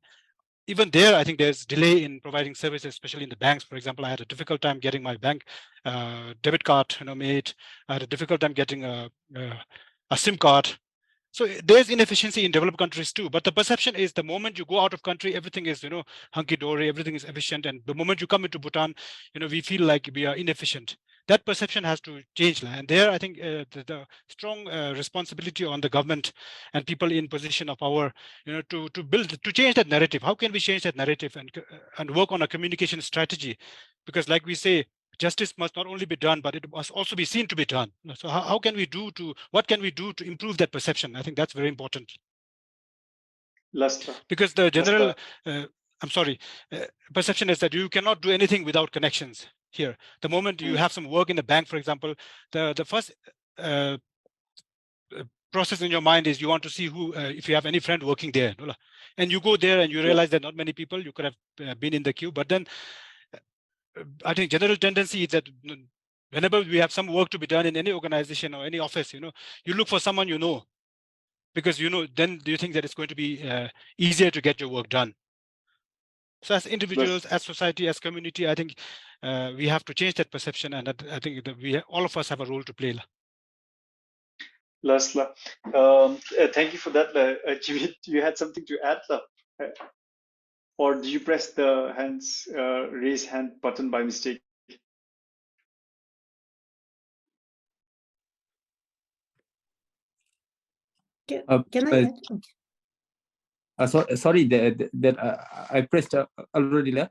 Speaker 4: even there, I think there's delay in providing services, especially in the banks. For example, I had a difficult time getting my bank debit card made. I had a difficult time getting a SIM card. So there's inefficiency in developed countries too, but the perception is the moment you go out of country, everything is, hunky-dory, everything is efficient. And the moment you come into Bhutan, we feel like we are inefficient. That perception has to change. And there, I think the strong responsibility on the government and people in position of power, to change that narrative. How can we change that narrative and work on a communication strategy? Because like we say, justice must not only be done, but it must also be seen to be done. So how can we do to, what can we do to improve that perception? I think that's very important.
Speaker 2: Lasla.
Speaker 4: Because the general, I'm sorry, perception is that you cannot do anything without connections here. The moment you have some work in the bank, for example, the first process in your mind is you want to see who, if you have any friend working there. And you go there and you realize that not many people, you could have been in the queue. But then I think general tendency is that whenever we have some work to be done in any organization or any office, you look for someone you know, because then do you think that it's going to be easier to get your work done? So as individuals, as society, as community, I think we have to change that perception, and I think that all of us have a role to play.
Speaker 2: Lasla, thank you for that. Jimmie, you had something to add, or did you press the raise hand button by mistake?
Speaker 3: Can I add? Okay.
Speaker 5: Sorry that I pressed already.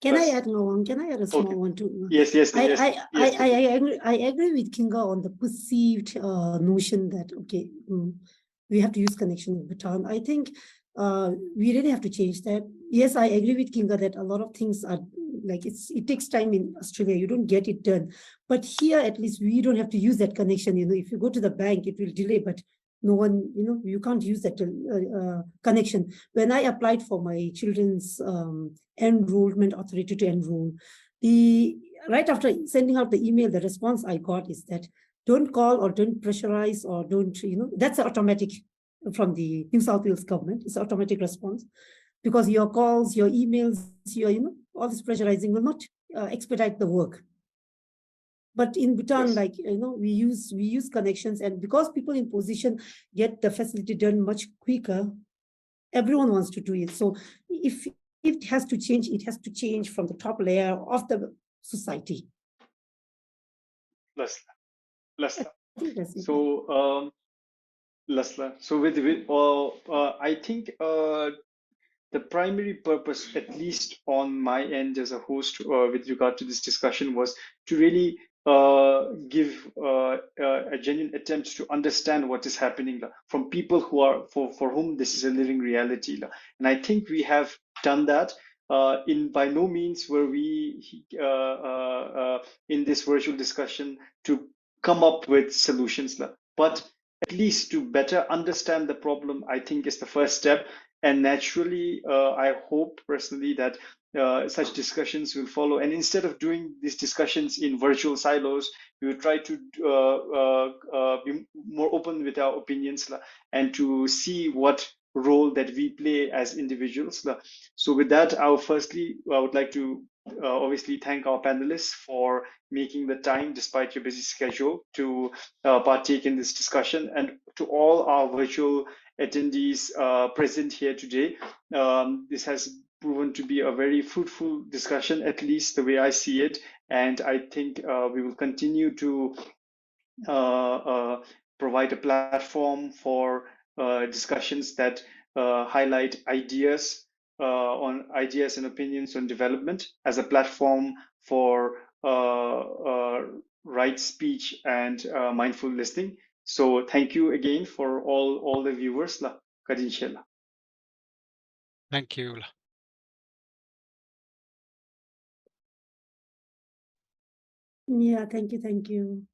Speaker 3: Can I add one? Can I add a small one too?
Speaker 2: Yes.
Speaker 3: I agree with Kinga on the perceived notion that we have to use connection with Bhutan. I think we really have to change that. Yes, I agree with Kinga that a lot of things are like it takes time in Australia. You don't get it done, but here at least we don't have to use that connection. If you go to the bank, it will delay, but no one, you can't use that connection. When I applied for my children's enrollment authority to enroll, right after sending out the email, the response I got is that don't call or don't pressurize or don't, that's automatic from the New South Wales government. It's automatic response because your calls, your emails, all this pressurizing will not expedite the work. But in Bhutan, we use connections, and because people in position get the facility done much quicker, everyone wants to do it. So if it has to change, it has to change from the top layer of the society.
Speaker 2: Lasla. So Lasla. So I think the primary purpose, at least on my end as a host with regard to this discussion, was to really give a genuine attempt to understand what is happening from people who are for whom this is a living reality. And I think we have done that. By no means were we in this virtual discussion to come up with solutions, but at least to better understand the problem, I think is the first step. And naturally, I hope personally that such discussions will follow. And instead of doing these discussions in virtual silos, we will try to be more open with our opinions and to see what role that we play as individuals. So with that, I would like to obviously thank our panelists for making the time despite your busy schedule to partake in this discussion, and to all our virtual attendees present here today. This has proven to be a very fruitful discussion, at least the way I see it, and I think we will continue to provide a platform for discussions that highlight ideas and opinions on development as a platform for right speech and mindful listening. So thank you again for all the viewers.
Speaker 4: Thank you.
Speaker 3: Yeah, thank you.